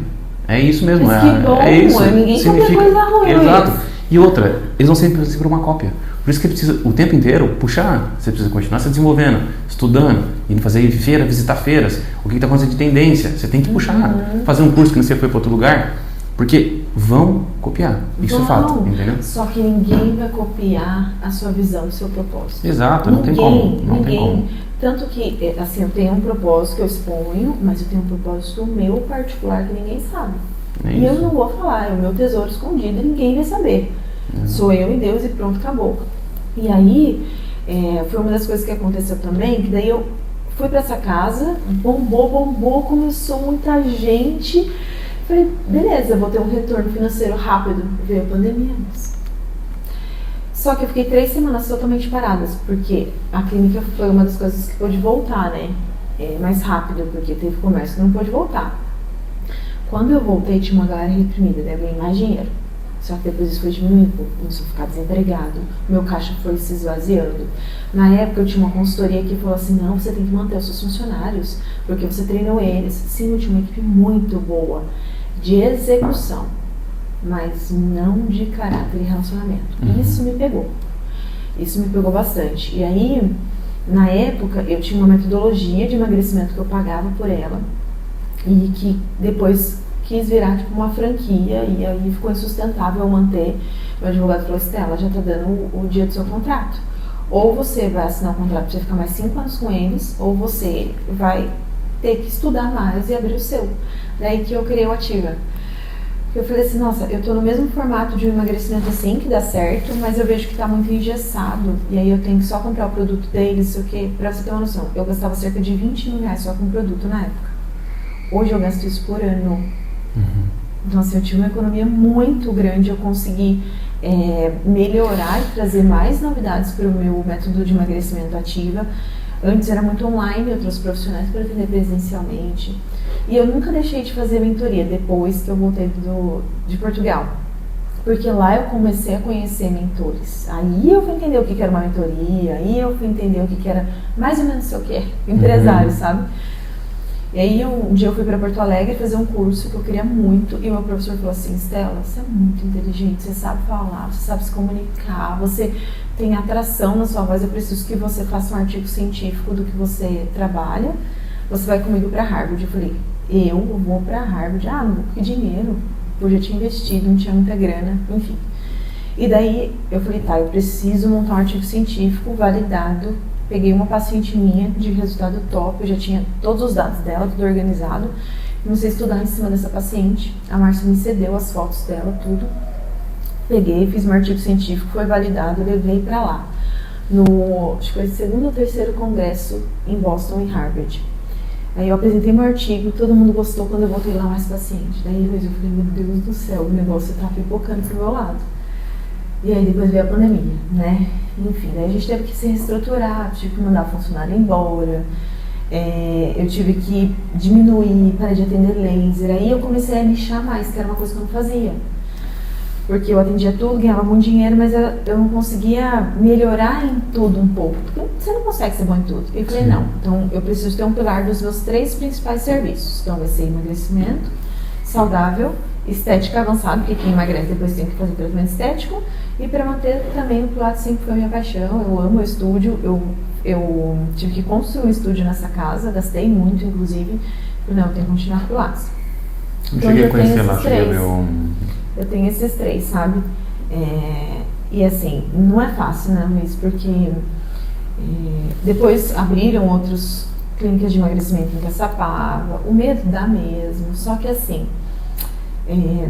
É isso mesmo. Mas que bom, é isso. Ninguém copia coisa ruim. Exato. E outra, eles vão sempre por uma cópia. Por isso que precisa o tempo inteiro puxar, você precisa continuar se desenvolvendo, estudando, indo fazer feira, visitar feiras, o que está acontecendo de tendência, você tem que puxar, fazer um curso que você foi para outro lugar, porque vão copiar, isso é fato, entendeu? Só que ninguém vai copiar a sua visão, o seu propósito. Exato, não tem como. Tanto que, assim, eu tenho um propósito que eu exponho, mas eu tenho um propósito meu particular que ninguém sabe. E eu não vou falar, é o meu tesouro escondido e ninguém vai saber. Sou eu e Deus e pronto, acabou. E aí, foi uma das coisas que aconteceu também, que daí eu fui pra essa casa, bombou, começou muita gente. Falei, beleza, vou ter um retorno financeiro rápido. Veio a pandemia. Só que eu fiquei 3 semanas totalmente paradas, porque a clínica foi uma das coisas que pôde voltar, né? Mais rápido, porque teve comércio que não pôde voltar. Quando eu voltei, tinha uma galera reprimida, né? Eu ganhei mais dinheiro. Só que depois isso foi diminuindo, começou a ficar desempregado, meu caixa foi se esvaziando. Na época eu tinha uma consultoria que falou assim, não, você tem que manter os seus funcionários, porque você treinou eles. Sim, eu tinha uma equipe muito boa de execução, mas não de caráter e relacionamento. Isso me pegou bastante. E aí, na época, eu tinha uma metodologia de emagrecimento que eu pagava por ela e que depois quis virar tipo uma franquia e aí ficou insustentável manter. Meu advogado falou, Estela, já tá dando o dia do seu contrato. Ou você vai assinar o contrato para você ficar mais 5 anos com eles, ou você vai ter que estudar mais e abrir o seu. Daí que eu criei o Ativa. Eu falei assim, nossa, eu tô no mesmo formato de um emagrecimento assim, que dá certo, mas eu vejo que tá muito engessado, e aí eu tenho que só comprar o produto deles, isso aqui, pra você ter uma noção. Eu gastava cerca de 20 mil reais só com produto na época. Hoje eu gasto isso por ano. Então assim, eu tive uma economia muito grande, eu consegui melhorar e trazer mais novidades para o meu método de emagrecimento Ativa. Antes era muito online, eu trouxe profissionais para atender presencialmente. E eu nunca deixei de fazer mentoria depois que eu voltei de Portugal. Porque lá eu comecei a conhecer mentores. Aí eu fui entender o que era uma mentoria, aí eu fui entender o que era mais ou menos o que empresário, sabe? E aí um dia eu fui para Porto Alegre fazer um curso que eu queria muito e o meu professor falou assim, Estela, você é muito inteligente, você sabe falar, você sabe se comunicar, você tem atração na sua voz, eu preciso que você faça um artigo científico do que você trabalha, você vai comigo para Harvard. Eu falei, eu vou para Harvard? Não vou com dinheiro, eu já tinha investido, não tinha muita grana, enfim. E daí eu falei, tá, eu preciso montar um artigo científico validado. Peguei uma paciente minha de resultado top, eu já tinha todos os dados dela, tudo organizado. Comecei a estudar em cima dessa paciente. A Márcia me cedeu as fotos dela, tudo. Peguei, fiz um artigo científico, foi validado, levei pra lá. Acho que foi o 2º ou 3º congresso em Boston, em Harvard. Aí eu apresentei meu artigo, todo mundo gostou quando eu voltei lá mais paciente. Daí eu falei, meu Deus do céu, o negócio tá pipocando pro meu lado. E aí depois veio a pandemia, né? Enfim, daí a gente teve que se reestruturar, tive que mandar funcionário embora, eu tive que diminuir, parar de atender laser, aí eu comecei a nichar mais, que era uma coisa que eu não fazia. Porque eu atendia tudo, ganhava muito dinheiro, mas eu não conseguia melhorar em tudo um pouco, porque você não consegue ser bom em tudo. E eu falei, não, então eu preciso ter um pilar dos meus 3 principais serviços. Então vai ser emagrecimento, saudável, estética avançada, porque quem emagrece depois tem que fazer tratamento estético, e para manter também o Pilates sempre foi a minha paixão, eu amo o estúdio, eu eu tive que construir um estúdio nessa casa, gastei muito, inclusive. Não, eu tenho que continuar por lá. Não cheguei a conhecer lá, cheguei a ver Eu tenho esses 3, sabe? E assim, não é fácil, né, Luiz? Porque depois abriram outras clínicas de emagrecimento em Caçapava, o medo dá mesmo, só que assim,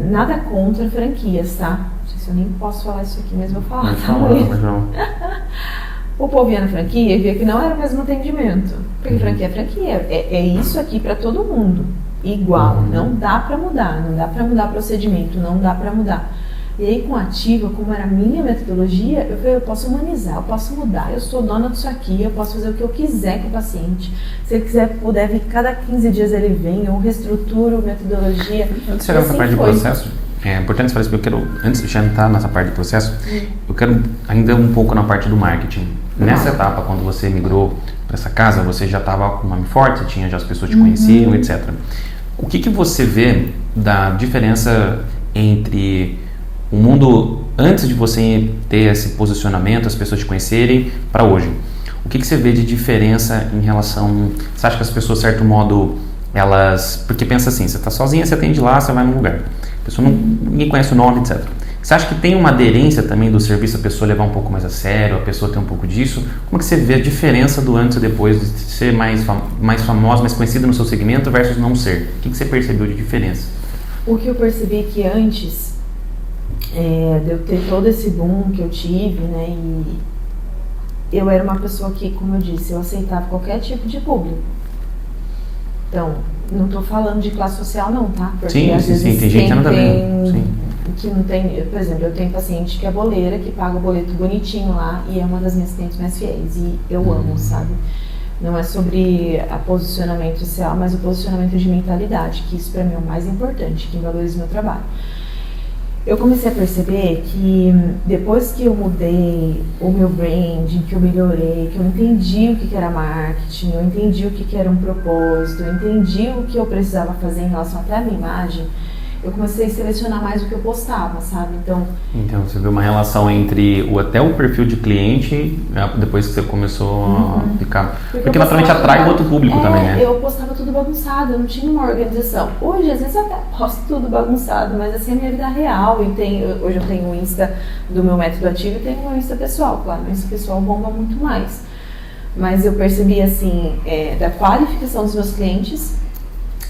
nada contra franquias, tá? Não sei se eu nem posso falar isso aqui, mas vou falar. Mas não. O povo ia na franquia e via que não era o mesmo atendimento. Porque franquia é franquia. É isso aqui para todo mundo. Igual. Não dá para mudar. Não dá para mudar procedimento. Não dá para mudar. E aí com a Ativa, como era a minha metodologia, eu falei, eu posso humanizar, eu posso mudar. Eu sou dona disso aqui, eu posso fazer o que eu quiser com o paciente. Se ele quiser, puder vir cada 15 dias ele vem, eu reestruturo a metodologia. Antes de chegar nessa parte de processo, é importante falar isso, porque eu quero, antes de já entrar nessa parte do processo, eu quero ainda um pouco na parte do marketing. Nessa etapa, quando você migrou para essa casa, você já estava com um nome forte, você tinha já as pessoas te conheciam, etc. O que você vê da diferença entre o mundo antes de você ter esse posicionamento, as pessoas te conhecerem, para hoje? O que você vê de diferença em relação... Você acha que as pessoas, de certo modo, elas... Porque pensa assim, você está sozinha, você atende lá, você vai num lugar. A pessoa ninguém conhece o nome, etc. Você acha que tem uma aderência também do serviço, a pessoa levar um pouco mais a sério, a pessoa ter um pouco disso? Como que você vê a diferença do antes e depois de ser mais famosa, mais conhecida no seu segmento versus não ser? O que você percebeu de diferença? O que eu percebi que antes de eu ter todo esse boom que eu tive, né, e eu era uma pessoa que, como eu disse, eu aceitava qualquer tipo de público. Então, não estou falando de classe social não, tá? Porque sim, às vezes tem gente que não tá vendo. Sim. Que não tem, por exemplo, eu tenho paciente que é boleira, que paga o boleto bonitinho lá e é uma das minhas clientes mais fiéis e eu amo, sabe? Não é sobre a posicionamento social, mas o posicionamento de mentalidade, que isso para mim é o mais importante, que valoriza o meu trabalho. Eu comecei a perceber que depois que eu mudei o meu branding, que eu melhorei, que eu entendi o que era marketing, eu entendi o que era um propósito, eu entendi o que eu precisava fazer em relação até à minha imagem, eu comecei a selecionar mais o que eu postava, sabe? Então você viu uma relação entre até o perfil de cliente, depois que você começou a ficar... Porque naturalmente atrai outro público também, né? Eu postava tudo bagunçado, eu não tinha uma organização. Hoje, às vezes, eu até posto tudo bagunçado, mas assim é a minha vida real. Hoje eu tenho o Insta do meu método ativo e tenho o meu Insta pessoal. Claro, o meu Insta pessoal bomba muito mais. Mas eu percebi, assim, da qualificação dos meus clientes.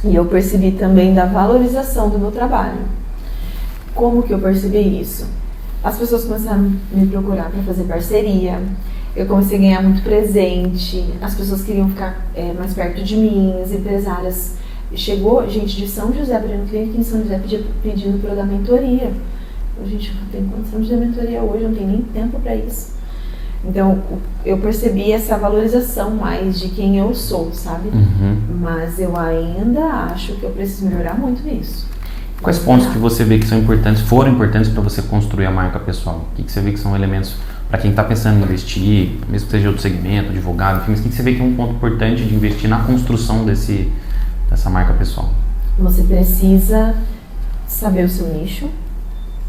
E eu percebi também da valorização do meu trabalho. Como que eu percebi isso? As pessoas começaram a me procurar para fazer parceria, eu comecei a ganhar muito presente, as pessoas queriam ficar mais perto de mim, as empresárias. Chegou gente de São José, abrindo clínica em São José, pedindo para eu dar mentoria. Gente, eu não tenho condição de dar mentoria hoje, eu não tenho nem tempo para isso. Então, eu percebi essa valorização mais de quem eu sou, sabe? Mas eu ainda acho que eu preciso melhorar muito nisso. Quais pontos que você vê que foram importantes para você construir a marca pessoal? O que você vê que são elementos para quem está pensando em investir, mesmo que seja outro segmento, advogado, enfim, mas o que você vê que é um ponto importante de investir na construção dessa marca pessoal? Você precisa saber o seu nicho,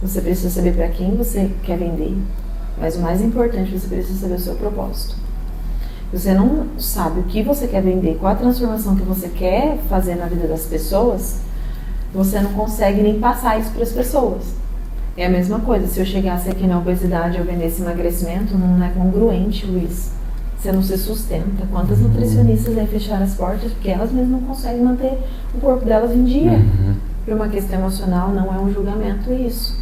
você precisa saber para quem você quer vender. Mas o mais importante, você precisa saber o seu propósito. Você não sabe o que você quer vender, qual a transformação que você quer fazer na vida das pessoas, você não consegue nem passar isso para as pessoas. É a mesma coisa, se eu chegasse aqui na obesidade e eu vendesse emagrecimento, não é congruente, Luiz. Você não se sustenta. Quantas nutricionistas aí fecharam as portas porque elas mesmas não conseguem manter o corpo delas em dia? Por uma questão emocional, não é um julgamento isso.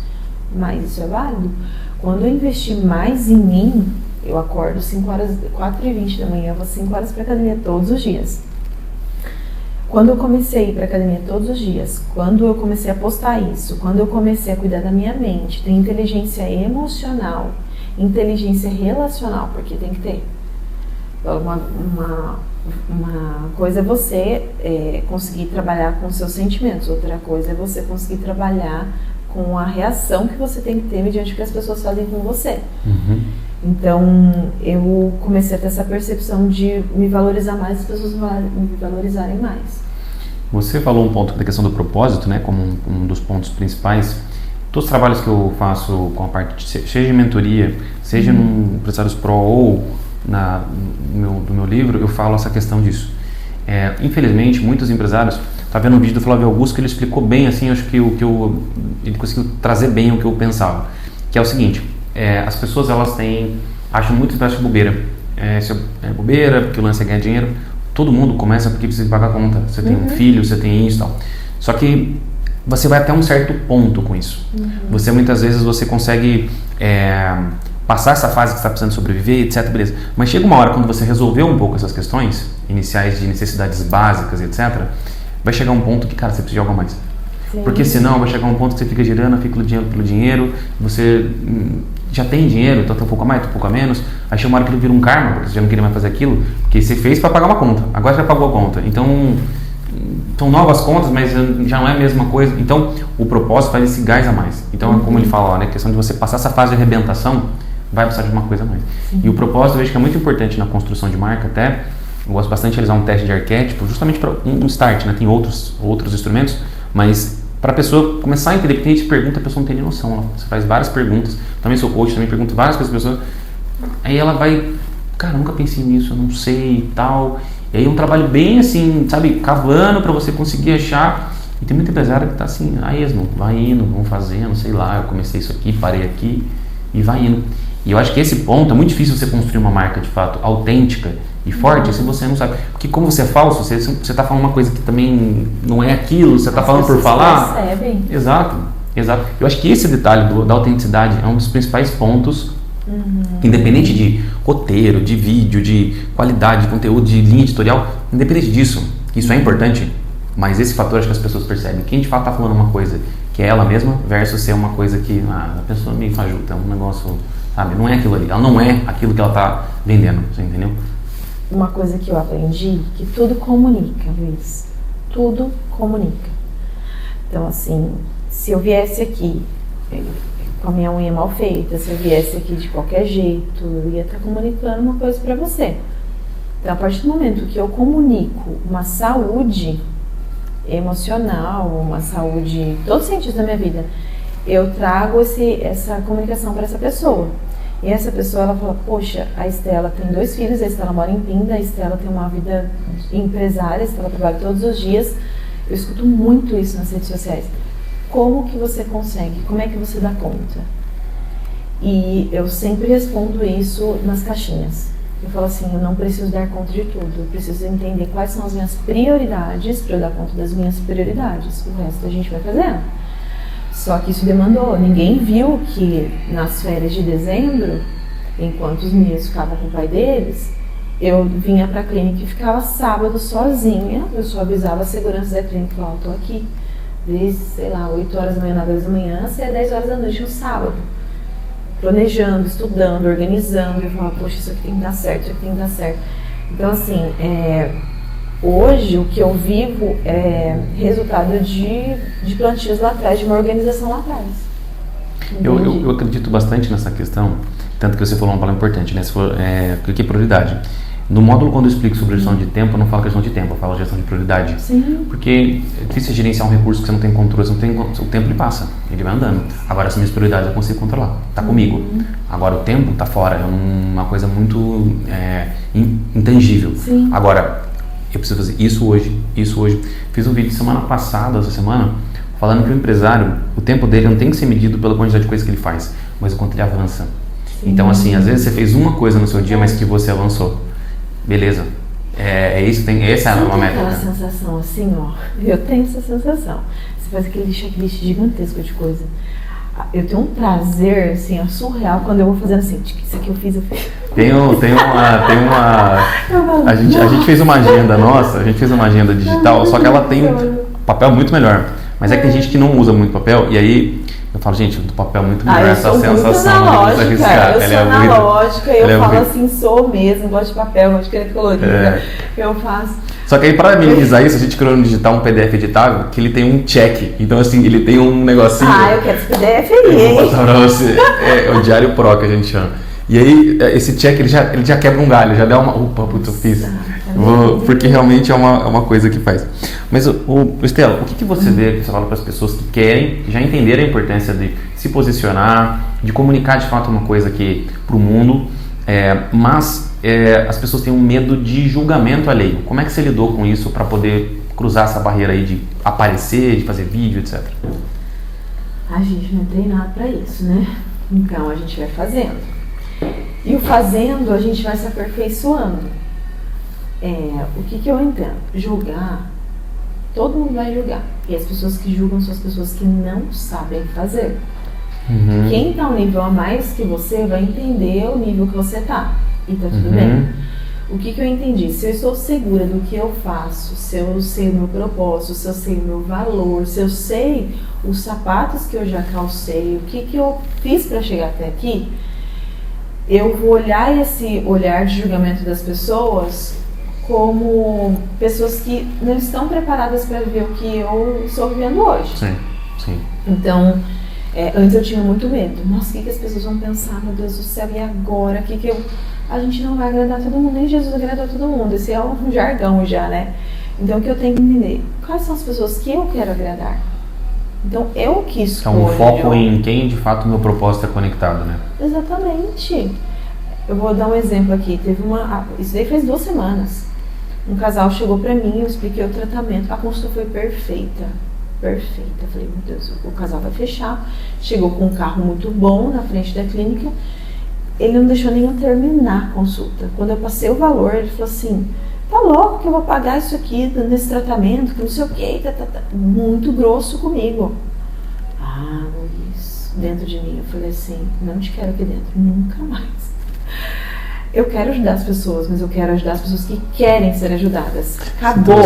Mas isso é válido. Quando eu investi mais em mim, eu acordo 4h20 da manhã, eu vou 5 horas para academia todos os dias. Quando eu comecei a ir para academia todos os dias, quando eu comecei a postar isso, quando eu comecei a cuidar da minha mente, ter inteligência emocional, inteligência relacional, porque tem que ter. Uma coisa é você conseguir trabalhar com seus sentimentos, outra coisa é você conseguir trabalhar com a reação que você tem que ter mediante o que as pessoas fazem com você. Então, eu comecei a ter essa percepção de me valorizar mais, as pessoas me valorizarem mais. Você falou um ponto da questão do propósito, né, como um dos pontos principais. Todos os trabalhos que eu faço com a parte, seja de mentoria, seja no Empresários Pro ou no meu livro, eu falo essa questão disso. Infelizmente, muitos empresários, tá vendo um vídeo do Flávio Augusto que ele explicou bem, assim, acho que ele conseguiu trazer bem o que eu pensava, que é o seguinte, as pessoas acham muito que bobeira, bobeira, porque o lance é ganhar dinheiro. Todo mundo começa porque precisa pagar a conta, você tem um filho, você tem isso e tal, só que você vai até um certo ponto com isso, você muitas vezes você consegue passar essa fase que você está precisando sobreviver, etc, beleza, mas chega uma hora quando você resolveu um pouco essas questões iniciais de necessidades básicas, etc, vai chegar um ponto que, cara, você precisa de algo a mais. Sim. Porque senão vai chegar um ponto que você fica girando, fica pelo dinheiro, você já tem dinheiro, então tem um pouco a mais, tem um pouco a menos, aí chega uma hora que ele vira um karma, porque você já não queria mais fazer aquilo, porque você fez para pagar uma conta, agora já pagou a conta, então são novas contas, mas já não é a mesma coisa, então o propósito faz esse gás a mais. Então é como ele fala, né, a questão de você passar essa fase de arrebentação, vai precisar de uma coisa a mais. Sim. E o propósito eu vejo que é muito importante na construção de marca, até eu gosto bastante de realizar um teste de arquétipo, justamente para um start, né? Tem outros instrumentos, mas para a pessoa começar a entender, que tem gente que pergunta, a pessoa não tem nem noção, você faz várias perguntas, também sou coach, também pergunto várias coisas para a pessoa, aí ela vai, cara, nunca pensei nisso, eu não sei e tal, e aí é um trabalho bem assim, sabe, cavando para você conseguir achar, e tem muito empresário que está assim, a esmo, vai indo, vamos fazendo, sei lá, eu comecei isso aqui, parei aqui, e vai indo. E eu acho que esse ponto é muito difícil você construir uma marca de fato autêntica e forte se você não sabe. Porque como você é falso, você está falando uma coisa que também não é aquilo, você está falando por falar. Percebem. Exato. Eu acho que esse detalhe da autenticidade é um dos principais pontos, independente de roteiro, de vídeo, de qualidade de conteúdo, de linha editorial, independente disso, isso é importante, mas esse fator acho que as pessoas percebem. Quem de fato está falando uma coisa que é ela mesma versus ser uma coisa que a pessoa meio fajuta, um negócio... Sabe? Não é aquilo ali, ela não é aquilo que ela está vendendo, você entendeu? Uma coisa que eu aprendi, que tudo comunica, Luiz, tudo comunica. Então assim, se eu viesse aqui com a minha unha mal feita, se eu viesse aqui de qualquer jeito, eu ia estar comunicando uma coisa para você. Então a partir do momento que eu comunico uma saúde emocional, uma saúde em todos os sentidos da minha vida, eu trago essa comunicação para essa pessoa. E essa pessoa, ela fala, poxa, a Estela tem 2 filhos, a Estela mora em Pinda, a Estela tem uma vida empresária, a Estela trabalha todos os dias. Eu escuto muito isso nas redes sociais. Como que você consegue? Como é que você dá conta? E eu sempre respondo isso nas caixinhas. Eu falo assim, eu não preciso dar conta de tudo, eu preciso entender quais são as minhas prioridades para eu dar conta das minhas prioridades. O resto a gente vai fazendo. Só que isso demandou. Ninguém viu que nas férias de dezembro, enquanto os meninos ficavam com o pai deles, eu vinha pra clínica e ficava sábado sozinha. Eu só avisava a segurança da clínica, ó, tô aqui desde, sei lá, 8 horas da manhã, 9 horas da manhã, até 10 horas da noite no sábado. Planejando, estudando, organizando. Eu falava, poxa, isso aqui tem que dar certo, isso aqui tem que dar certo. Então, assim, hoje, o que eu vivo é resultado de plantios lá atrás, de uma organização lá atrás. Eu acredito bastante nessa questão, tanto que você falou uma palavra importante, né? Você falou, o que é prioridade? No módulo, quando eu explico sobre gestão de tempo, eu não falo questão de tempo, eu falo gestão de prioridade. Sim. Porque é difícil gerenciar um recurso que você não tem controle, o tempo ele passa, ele vai andando. Agora, as minhas prioridades eu consigo controlar, tá comigo. Agora, o tempo tá fora, é uma coisa muito intangível. Sim. Agora, eu preciso fazer isso hoje. Fiz um vídeo essa semana, falando que o empresário, o tempo dele não tem que ser medido pela quantidade de coisas que ele faz, mas o quanto ele avança. Sim. Então, assim, às vezes você fez uma coisa no seu dia, mas que você avançou. Beleza. Essa é uma meta. Aquela sensação assim, ó. Eu tenho essa sensação. Você faz aquele checklist gigantesco de coisa. Eu tenho um prazer, assim, surreal quando eu vou fazendo assim, isso aqui eu fiz. Tem uma... A gente fez uma agenda nossa, digital, só que ela tem um papel muito melhor. Mas é que tem gente que não usa muito papel, e aí eu falo, gente, do papel é muito melhor essa sensação de você arriscar. Eu sou analógica, eu falo assim, sou mesmo, gosto de papel, gosto de querer colorido, eu faço. Só que aí, para minimizar isso, a gente criou no digital um PDF editável que ele tem um check. Então, assim, ele tem um negocinho. Eu quero esse PDF aí. Eu vou botar pra você. É o Diário Pro que a gente chama. E aí, esse check, ele já quebra um galho, já dá uma... Opa, putz, eu fiz. Porque realmente é uma coisa que faz. Mas, Estela, o que você vê, que você fala para as pessoas que querem já entender a importância de se posicionar, de comunicar de fato uma coisa para o mundo, mas as pessoas têm um medo de julgamento alheio. Como é que você lidou com isso para poder cruzar essa barreira aí de aparecer, de fazer vídeo, etc? A gente não tem nada para isso, né? Então a gente vai fazendo. E o fazendo, a gente vai se aperfeiçoando. O que eu entendo? Julgar, todo mundo vai julgar. E as pessoas que julgam são as pessoas que não sabem fazer. Uhum. Quem tá um nível a mais que você vai entender o nível que você tá. E tá tudo bem. O que eu entendi? Se eu estou segura do que eu faço, se eu sei o meu propósito, se eu sei o meu valor, se eu sei os sapatos que eu já calcei, o que eu fiz para chegar até aqui, eu vou olhar esse olhar de julgamento das pessoas como pessoas que não estão preparadas para viver o que eu estou vivendo hoje. Sim, sim. Então, antes eu tinha muito medo. Nossa, o que as pessoas vão pensar? Meu Deus do céu, e agora? A gente não vai agradar todo mundo, nem Jesus agradou todo mundo. Esse é um jargão já, né? Então, o que eu tenho que entender? Quais são as pessoas que eu quero agradar? Então, eu que escolho. Então, um foco em quem, de fato, o meu propósito é conectado, né? Exatamente. Eu vou dar um exemplo aqui. Isso daí faz 2 semanas. Um casal chegou pra mim, eu expliquei o tratamento. A consulta foi perfeita. Perfeita. Eu falei, meu Deus, o casal vai fechar. Chegou com um carro muito bom na frente da clínica. Ele não deixou nem eu terminar a consulta. Quando eu passei o valor, ele falou assim, tá louco que eu vou pagar isso aqui nesse tratamento, que não sei o que, muito grosso comigo. Ah, Luiz, dentro de mim eu falei assim, não te quero aqui dentro, nunca mais. Eu quero ajudar as pessoas, mas eu quero ajudar as pessoas que querem ser ajudadas. Acabou.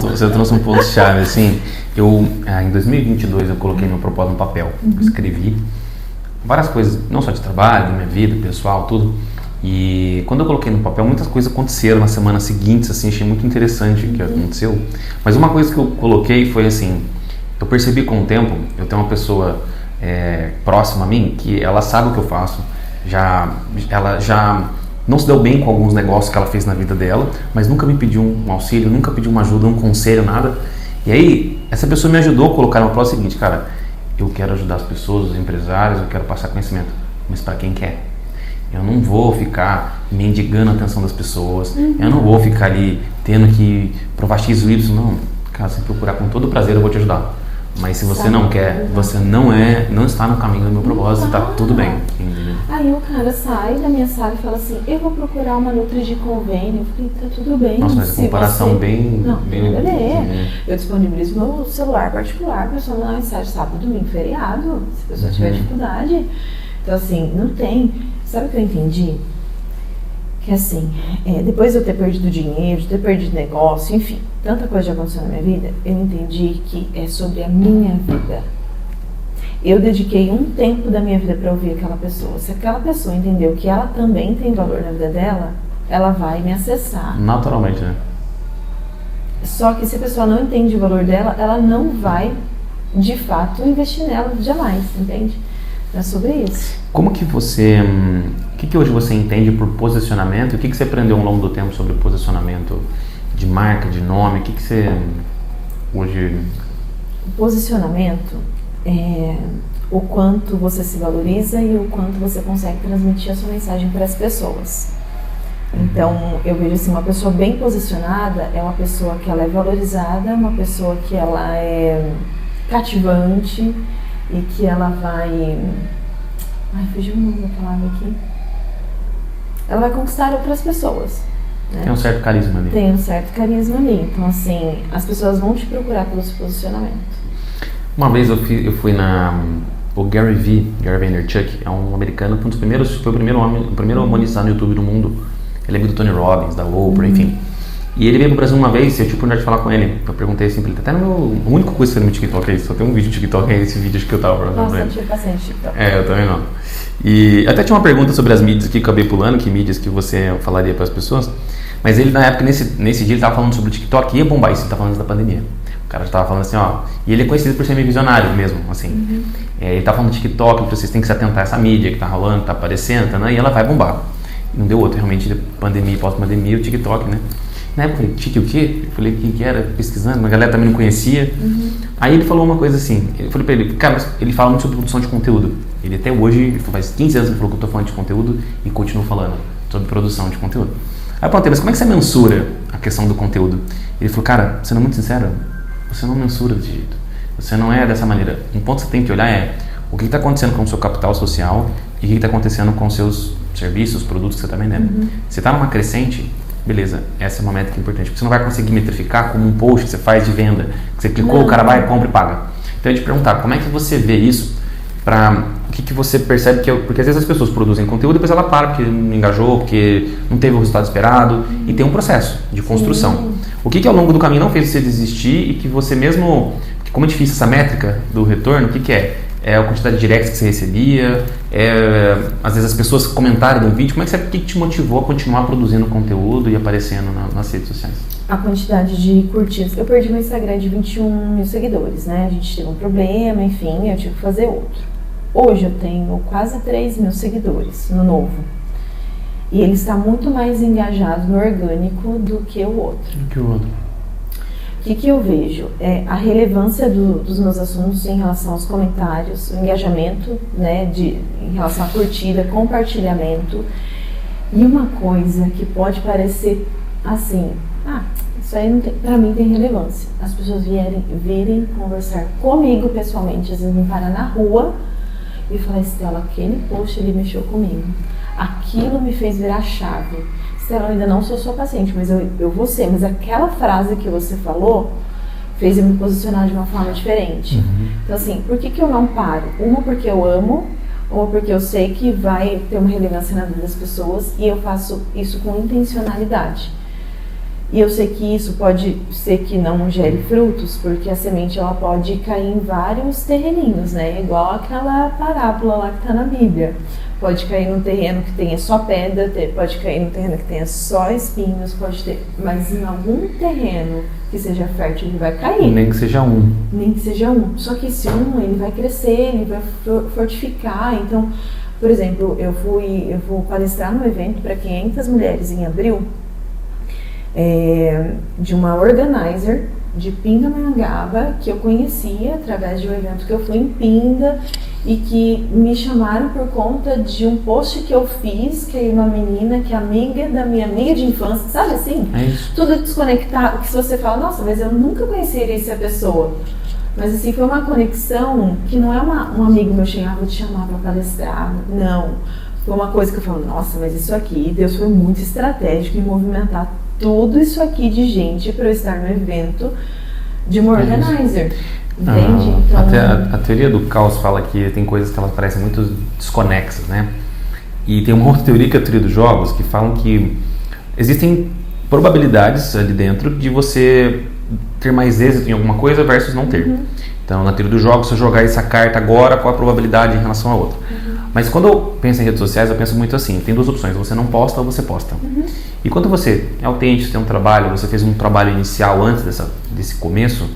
Você trouxe um ponto chave, assim, em 2022 eu coloquei meu propósito no papel, escrevi várias coisas, não só de trabalho, de minha vida, pessoal, tudo. E quando eu coloquei no papel, muitas coisas aconteceram nas semanas seguintes, assim, achei muito interessante o que aconteceu. Mas uma coisa que eu coloquei foi assim, eu percebi com o tempo, eu tenho uma pessoa próxima a mim, que ela sabe o que eu faço, ela já não se deu bem com alguns negócios que ela fez na vida dela, mas nunca me pediu um auxílio, nunca pediu uma ajuda, um conselho, nada. E aí, essa pessoa me ajudou a colocar no propósito seguinte, cara, eu quero ajudar as pessoas, os empresários, eu quero passar conhecimento, mas para quem quer. Eu não vou ficar mendigando a atenção das pessoas, eu não vou ficar ali tendo que provar X ou Y, não. Cara, se procurar com todo prazer eu vou te ajudar. Mas se você não quer, você não está no caminho do meu propósito, tá tudo bem. Entendeu? Aí o cara sai da minha sala e fala assim, eu vou procurar uma Nutri de convênio. Eu falei, tá tudo bem. Nossa, mas a comparação bem... Não, eu disponibilizo meu celular particular, a pessoa mandar mensagem sábado, domingo, feriado, se a pessoa tiver dificuldade. Então assim, não tem... Sabe o que eu entendi? Que assim, depois de eu ter perdido dinheiro, de ter perdido negócio, enfim, tanta coisa já aconteceu na minha vida, eu entendi que é sobre a minha vida. Eu dediquei um tempo da minha vida para ouvir aquela pessoa. Se aquela pessoa entendeu que ela também tem valor na vida dela, ela vai me acessar. Naturalmente, né? Só que se a pessoa não entende o valor dela, ela não vai, de fato, investir nela jamais, entende? É sobre isso. Como que você... O que hoje você entende por posicionamento? E o que você aprendeu ao longo do tempo sobre posicionamento de marca, de nome? O que você hoje... O posicionamento é o quanto você se valoriza e o quanto você consegue transmitir a sua mensagem para as pessoas. Então, eu vejo assim, uma pessoa bem posicionada é uma pessoa que ela é valorizada, uma pessoa que ela é cativante e que ela vai... Ai, fugiu o nome da palavra aqui. Ela vai conquistar outras pessoas. Né? Tem um certo carisma ali. Tem um certo carisma ali. Então, assim, as pessoas vão te procurar pelo seu posicionamento. Uma vez eu fui o Gary Vaynerchuk, é um americano, foi o primeiro a monetizar no YouTube do mundo. Ele é amigo do Tony Robbins, da Oprah, enfim. E ele veio pro Brasil uma vez, eu tive a oportunidade de falar com ele. Eu perguntei assim pra ele, até o único coisa que foi no meu TikTok é isso, só tem um vídeo do TikTok, é esse vídeo que eu tava falando. Nossa, eu tive paciente TikTok. Eu também não. E até tinha uma pergunta sobre as mídias aqui, acabei pulando, que mídias que você falaria para as pessoas. Mas ele, na época, nesse dia, ele tava falando sobre o TikTok, ia bombar isso, ele tá falando da pandemia. O cara já tava falando assim, ó, e ele é conhecido por ser meio visionário mesmo, assim. Ele tá falando do TikTok, vocês têm que se atentar a essa mídia que tá rolando, tá aparecendo, né, e ela vai bombar. Não deu outro, realmente, pandemia, pós-pandemia, o TikTok, né. Na época eu falei, Tiki o quê? Eu falei, o que era? Pesquisando, a galera também não conhecia. Aí ele falou uma coisa assim, eu falei pra ele, cara, ele fala muito sobre produção de conteúdo. Ele até hoje, faz 15 anos que falou que eu tô falando de conteúdo e continuo falando. sobre produção de conteúdo. Aí eu perguntei, mas como é que você mensura a questão do conteúdo? Ele falou, cara, sendo muito sincero, você não mensura desse jeito. Você não é dessa maneira. Um ponto que você tem que olhar é o que está acontecendo com o seu capital social e o que está acontecendo com os seus serviços, produtos que você está vendendo. Se está numa crescente, beleza, essa é uma métrica importante. Porque você não vai conseguir metrificar como um post que você faz de venda, que você clicou, o cara vai, compra e paga. Então eu ia te perguntar, como é que você vê isso? O que você percebe que porque às vezes as pessoas produzem conteúdo e depois ela para porque não engajou, porque não teve o resultado esperado e tem um processo de construção. O que ao longo do caminho não fez você desistir e que você mesmo, porque como é difícil essa métrica do retorno, o que é? É a quantidade de directs que você recebia, às vezes as pessoas comentarem no vídeo, como é que te motivou a continuar produzindo conteúdo e aparecendo nas redes sociais? A quantidade de curtidas. Eu perdi meu Instagram de 21 mil seguidores, né? A gente teve um problema, enfim, eu tive que fazer outro. Hoje eu tenho quase 3 mil seguidores no novo. E ele está muito mais engajado no orgânico do que o outro. O que eu vejo? É a relevância dos meus assuntos em relação aos comentários, o engajamento, né, em relação à curtida, compartilhamento. E uma coisa que pode parecer assim, isso aí pra mim tem relevância. As pessoas virem conversar comigo pessoalmente, às vezes me parar na rua e falar, Estela, aquele post ele mexeu comigo. Aquilo me fez virar chave. Estela, eu ainda não sou sua paciente, mas eu vou ser. Mas aquela frase que você falou fez eu me posicionar de uma forma diferente. Então assim, por que eu não paro? Uma, porque eu amo. Uma, porque eu sei que vai ter uma relevância na vida das pessoas e eu faço isso com intencionalidade. E eu sei que isso pode ser que não gere frutos, porque a semente ela pode cair em vários terreninhos, né? Igual aquela parábola lá que está na Bíblia. Pode cair num terreno que tenha só pedra, pode cair num terreno que tenha só espinhos, mas em algum terreno que seja fértil ele vai cair. Nem que seja um. Nem que seja um. Só que esse um ele vai crescer, ele vai fortificar. Então, por exemplo, eu vou palestrar num evento para 500 mulheres em abril. De uma organizer de Pindamonhangaba que eu conhecia através de um evento que eu fui em Pinda e que me chamaram por conta de um post que eu fiz, que é uma menina que é amiga da minha amiga de infância, sabe assim? É isso. Tudo desconectado, que se você fala, nossa, mas eu nunca conheceria essa pessoa. Mas assim, foi uma conexão que não é um amigo meu chegava, vou te chamar para palestrar, não. Foi uma coisa que eu falo, nossa, mas isso aqui, Deus foi muito estratégico em movimentar tudo isso aqui de gente para eu estar no evento de uma organizer, entende? Então, até a teoria do caos fala que tem coisas que elas parecem muito desconexas, né? E tem uma outra teoria que é a teoria dos jogos, que falam que existem probabilidades ali dentro de você ter mais êxito em alguma coisa versus não ter. Então, na teoria dos jogos, se eu jogar essa carta agora, qual a probabilidade em relação a outra? Mas quando eu penso em redes sociais, eu penso muito assim, tem duas opções, você não posta ou você posta. E quando você é autêntico, tem um trabalho, você fez um trabalho inicial antes desse começo,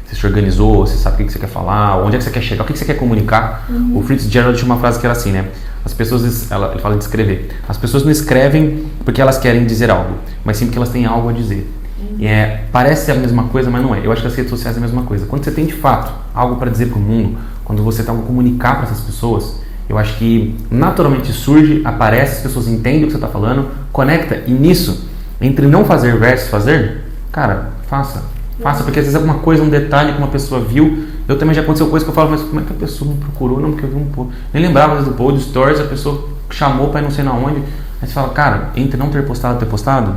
você se organizou, você sabe o que você quer falar, onde é que você quer chegar, o que você quer comunicar. O Fitzgerald tinha uma frase que era assim, né? As pessoas, ele fala de escrever, as pessoas não escrevem porque elas querem dizer algo, mas sim porque elas têm algo a dizer. E parece ser a mesma coisa, mas não é. Eu acho que as redes sociais é a mesma coisa. Quando você tem de fato algo para dizer para o mundo, quando você tem algo a comunicar para essas pessoas, eu acho que naturalmente surge, aparece, as pessoas entendem o que você está falando, conecta, e nisso, entre não fazer versus fazer, cara, faça, porque às vezes alguma coisa, um detalhe que uma pessoa viu, eu também já aconteceu coisa que eu falo, mas como é que a pessoa me procurou? Não, porque eu vi um post, nem lembrava do post, do stories, a pessoa chamou para ir não sei na onde, aí você fala, cara, entre não ter postado e ter postado,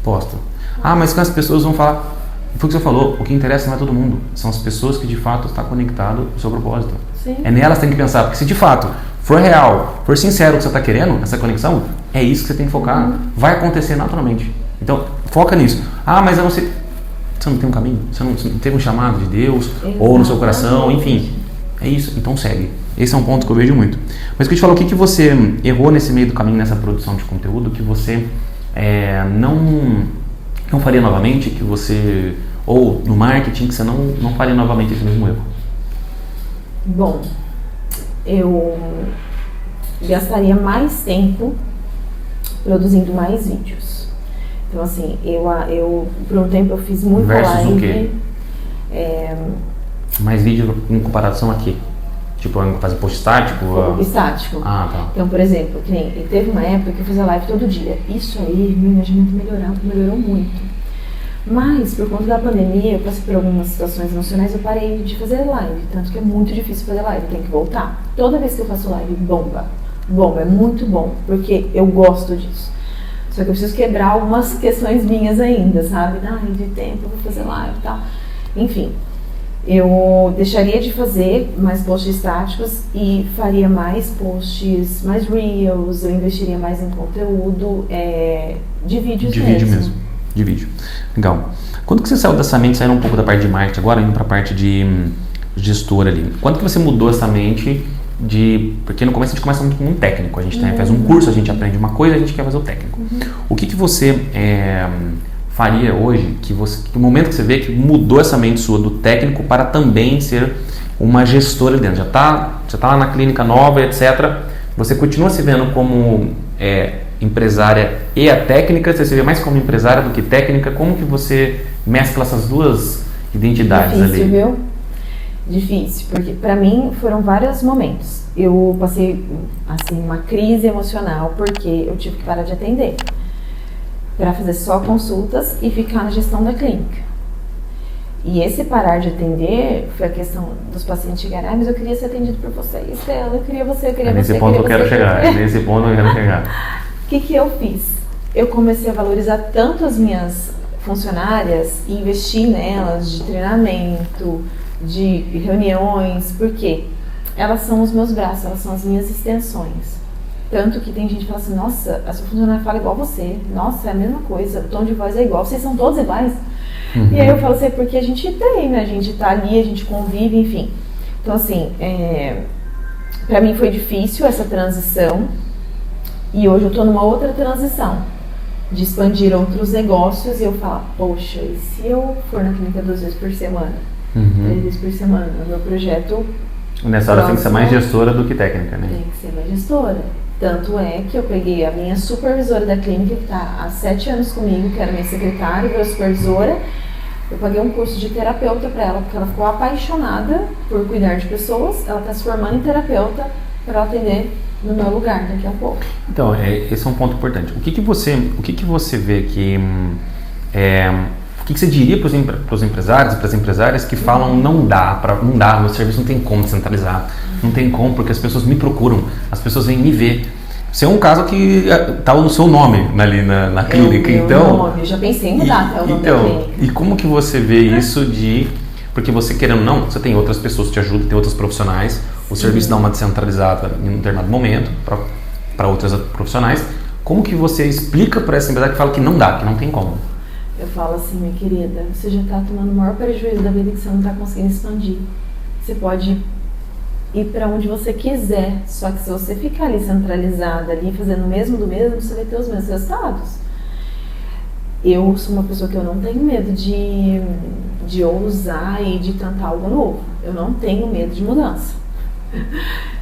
posta. Mas que as pessoas vão falar, foi o que você falou, o que interessa não é todo mundo, são as pessoas que de fato estão conectadas ao seu propósito. Sim. É nelas que tem que pensar, porque se de fato for real, for sincero o que você está querendo, essa conexão, é isso que você tem que focar. Vai acontecer naturalmente. Então, foca nisso. Mas eu não sei, você não tem um caminho, você não teve um chamado de Deus, exatamente, ou no seu coração, enfim. É isso, então segue. Esse é um ponto que eu vejo muito. Mas que eu te falo, o que você errou nesse meio do caminho, nessa produção de conteúdo, que você não faria novamente, que você, ou no marketing, que você não faria novamente esse mesmo erro? Bom, eu gastaria mais tempo produzindo mais vídeos. Então assim, eu por um tempo eu fiz muito versus live. O quê? Mais vídeo em comparação a quê? Tipo, fazer post estático? Estático. Ah, tá. Então, por exemplo, teve uma época que eu fazia live todo dia. Isso aí, meu engajamento melhorou muito. Mas, por conta da pandemia, eu passei por algumas situações emocionais, eu parei de fazer live. Tanto que é muito difícil fazer live, tem que voltar. Toda vez que eu faço live, bomba, é muito bom, porque eu gosto disso. Só que eu preciso quebrar algumas questões minhas ainda, sabe? De tempo, eu vou fazer live e tal. Enfim, eu deixaria de fazer mais posts estáticos e faria mais posts, mais reels, eu investiria mais em conteúdo de vídeos mesmo. De vídeo mesmo. De vídeo. Legal. Quando que você saiu dessa mente, saindo um pouco da parte de marketing, agora indo para a parte de gestora ali? Quando que você mudou essa mente porque no começo a gente começa muito com um técnico, a gente faz um curso, a gente aprende uma coisa, a gente quer fazer o técnico. O que você faria hoje, que o momento que você vê que mudou essa mente sua do técnico para também ser uma gestora ali dentro? Você está lá na clínica nova, etc. Você continua se vendo como empresária e a técnica? Você se vê mais como empresária do que técnica? Como que você mescla essas duas identidades ali? Difícil, viu? Difícil, porque para mim foram vários momentos. Eu passei assim uma crise emocional porque eu tive que parar de atender para fazer só consultas e ficar na gestão da clínica. E esse parar de atender foi a questão dos pacientes chegarem, mas eu queria ser atendido por você, Estela, eu queria você, eu queria você. Nesse ponto eu quero chegar, nesse ponto eu quero chegar. O que eu fiz? Eu comecei a valorizar tanto as minhas funcionárias e investir nelas de treinamento, de reuniões, porque elas são os meus braços, elas são as minhas extensões. Tanto que tem gente que fala assim, nossa, a sua funcionária fala igual você, nossa, é a mesma coisa, o tom de voz é igual, vocês são todos iguais. E aí eu falo assim, porque a gente treina, a gente tá ali, a gente convive, enfim. Então assim, pra mim foi difícil essa transição e hoje eu tô numa outra transição de expandir outros negócios e eu falo, poxa, e se eu for na clínica 2 vezes por semana? 3 vezes por semana, o meu projeto... Nessa hora tem que ser mais gestora do que técnica, né? Tem que ser mais gestora. Tanto é que eu peguei a minha supervisora da clínica, que está há 7 anos comigo, que era minha secretária, minha supervisora. Eu paguei um curso de terapeuta para ela, porque ela ficou apaixonada por cuidar de pessoas. Ela está se formando em terapeuta para ela atender no meu lugar daqui a pouco. Então, esse é um ponto importante. O que você vê que... O que você diria para os empresários e para as empresárias que falam não dá, meu serviço não tem como descentralizar, não tem como porque as pessoas me procuram, as pessoas vêm me ver. Você é um caso que está no seu nome ali na clínica, então... Nome, eu já pensei em mudar até o nome da clínica. E como que você vê isso porque você querendo ou não, você tem outras pessoas que te ajudam, tem outros profissionais, o serviço dá uma descentralizada em um determinado momento para outras profissionais. Como que você explica para essa empresária que fala que não dá, que não tem como? Eu falo assim, minha querida, você já está tomando o maior prejuízo da vida que você não está conseguindo expandir. Você pode ir para onde você quiser, só que se você ficar ali centralizada, ali fazendo o mesmo do mesmo, você vai ter os mesmos resultados. Eu sou uma pessoa que eu não tenho medo de ousar e de tentar algo novo. Eu não tenho medo de mudança.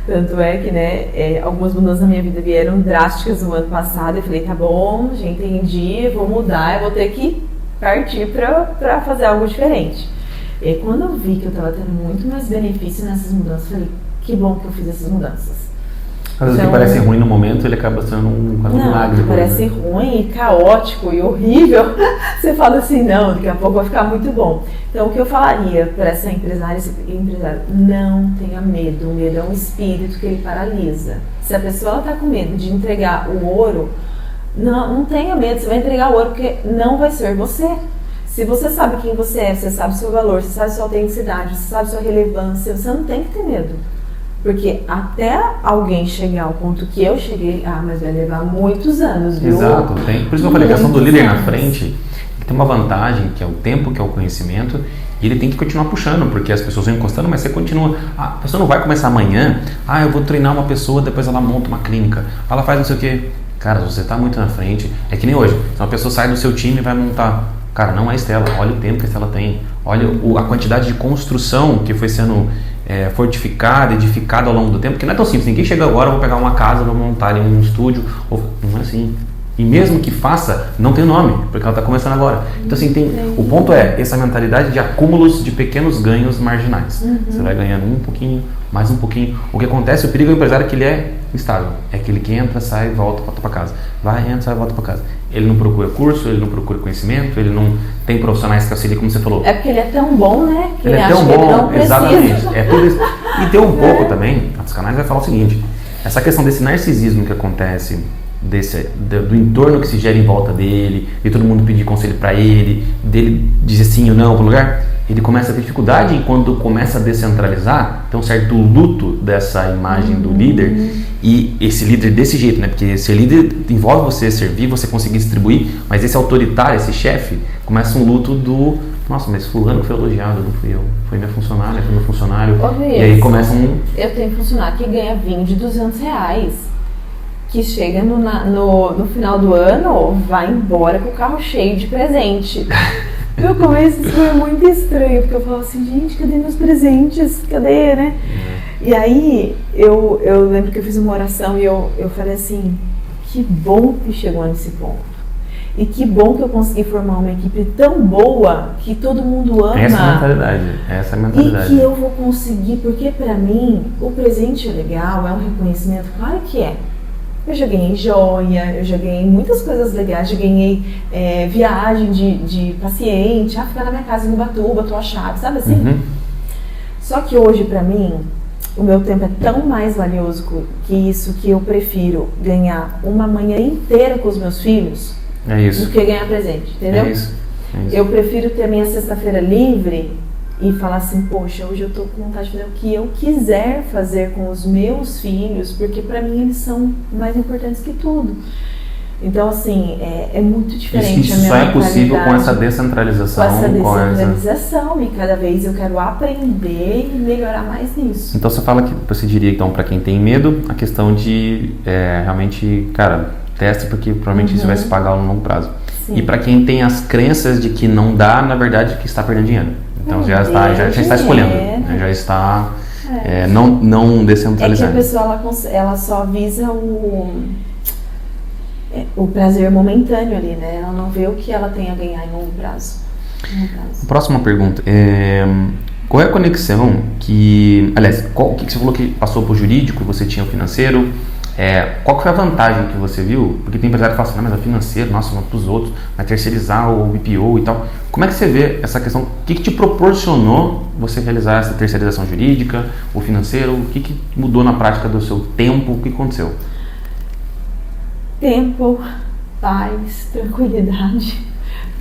Tanto é que, algumas mudanças na minha vida vieram drásticas no ano passado. Eu falei, tá bom, já entendi, vou mudar, eu vou ter que partir para fazer algo diferente. E quando eu vi que eu estava tendo muito mais benefício nessas mudanças, eu falei, que bom que eu fiz essas mudanças. Às vezes o que parece ruim no momento, ele acaba sendo um milagre. Não, parece ruim e caótico e horrível. Você fala assim, não, daqui a pouco vai ficar muito bom. Então, o que eu falaria para essa empresária, não tenha medo. O medo é um espírito que ele paralisa. Se a pessoa está com medo de entregar o ouro, não tenha medo, você vai entregar o ouro porque não vai ser você. Se você sabe quem você é, você sabe o seu valor, você sabe a sua autenticidade, você sabe a sua relevância, você não tem que ter medo. Porque até alguém chegar ao ponto que eu cheguei, mas vai levar muitos anos, viu? Exato, tem. Por isso que eu falei, a questão do líder na frente tem uma vantagem, que é o tempo, que é o conhecimento, e ele tem que continuar puxando, porque as pessoas vão encostando, mas você continua. A pessoa não vai começar amanhã, eu vou treinar uma pessoa, depois ela monta uma clínica, ela faz não sei o quê. Cara, você está muito na frente, é que nem hoje, se uma pessoa sai do seu time e vai montar, cara, não é a Estela, olha o tempo que a Estela tem, olha a quantidade de construção que foi sendo fortificada, edificada ao longo do tempo, que não é tão simples, ninguém chega agora, vou pegar uma casa, vou montar ali um estúdio, não é assim. E mesmo que faça, não tem nome, porque ela está começando agora. Então, assim, o ponto é essa mentalidade de acúmulos de pequenos ganhos marginais. Você vai ganhando um pouquinho, mais um pouquinho. O que acontece, o perigo do empresário é que ele é instável. É aquele que entra, sai, volta para casa. Vai, entra, sai, volta para casa. Ele não procura curso, ele não procura conhecimento, ele não tem profissionais que auxiliem, como você falou. É porque ele é tão bom, né? Que ele é tão bom, exatamente. É tudo isso. E tem um pouco também, a Psicanálise vai falar o seguinte, essa questão desse narcisismo que acontece, do entorno que se gera em volta dele, de todo mundo pedir conselho para ele, dele dizer sim ou não pro lugar, ele começa a ter dificuldade e quando começa a descentralizar, tem um certo luto dessa imagem do líder, e esse líder desse jeito, né? Porque ser líder envolve você servir, você conseguir distribuir, mas esse autoritário, esse chefe, começa um luto do nossa, mas fulano foi elogiado, não fui eu, foi minha funcionária, foi meu funcionário, e aí começa Eu tenho funcionário que ganha vinho de R$200, que chega no final do ano, vai embora com o carro cheio de presente. No começo isso foi muito estranho, porque eu falava assim, gente, cadê meus presentes? Cadê, né? E aí, eu lembro que eu fiz uma oração e eu falei assim, que bom que chegou nesse ponto. E que bom que eu consegui formar uma equipe tão boa que todo mundo ama. Essa é a mentalidade. E que eu vou conseguir, porque pra mim, o presente é legal, é um reconhecimento, claro que é. Eu já ganhei joia, eu já ganhei muitas coisas legais, já ganhei viagem de paciente, ficar na minha casa em Ubatuba, tua chave, sabe assim? Só que hoje, pra mim, o meu tempo é tão mais valioso que isso, que eu prefiro ganhar uma manhã inteira com os meus filhos do que ganhar presente, entendeu? É isso. Eu prefiro ter a minha sexta-feira livre e falar assim, poxa, hoje eu tô com vontade de fazer o que eu quiser fazer com os meus filhos, porque pra mim eles são mais importantes que tudo. Então, assim, é muito diferente. Isso só é possível com essa descentralização. E cada vez eu quero aprender e melhorar mais nisso. Então, você diria, então, para quem tem medo, a questão de realmente, cara, teste, porque provavelmente isso vai se pagar a longo prazo. Sim. E para quem tem as crenças de que não dá, na verdade, que está perdendo dinheiro. Então, já está escolhendo, já está não descentralizando. É que a pessoa, ela só visa o prazer momentâneo ali, né? Ela não vê o que ela tem a ganhar em longo prazo. Próxima pergunta. Qual é a conexão que... Aliás, o que você falou que passou por jurídico e você tinha o financeiro? Qual foi a vantagem que você viu? Porque tem empresário que fala assim, mas é financeiro, nossa, vamos para os outros, vai terceirizar o BPO e tal. Como é que você vê essa questão? O que te proporcionou você realizar essa terceirização jurídica, o financeiro? O que mudou na prática do seu tempo? O que aconteceu? Tempo, paz, tranquilidade.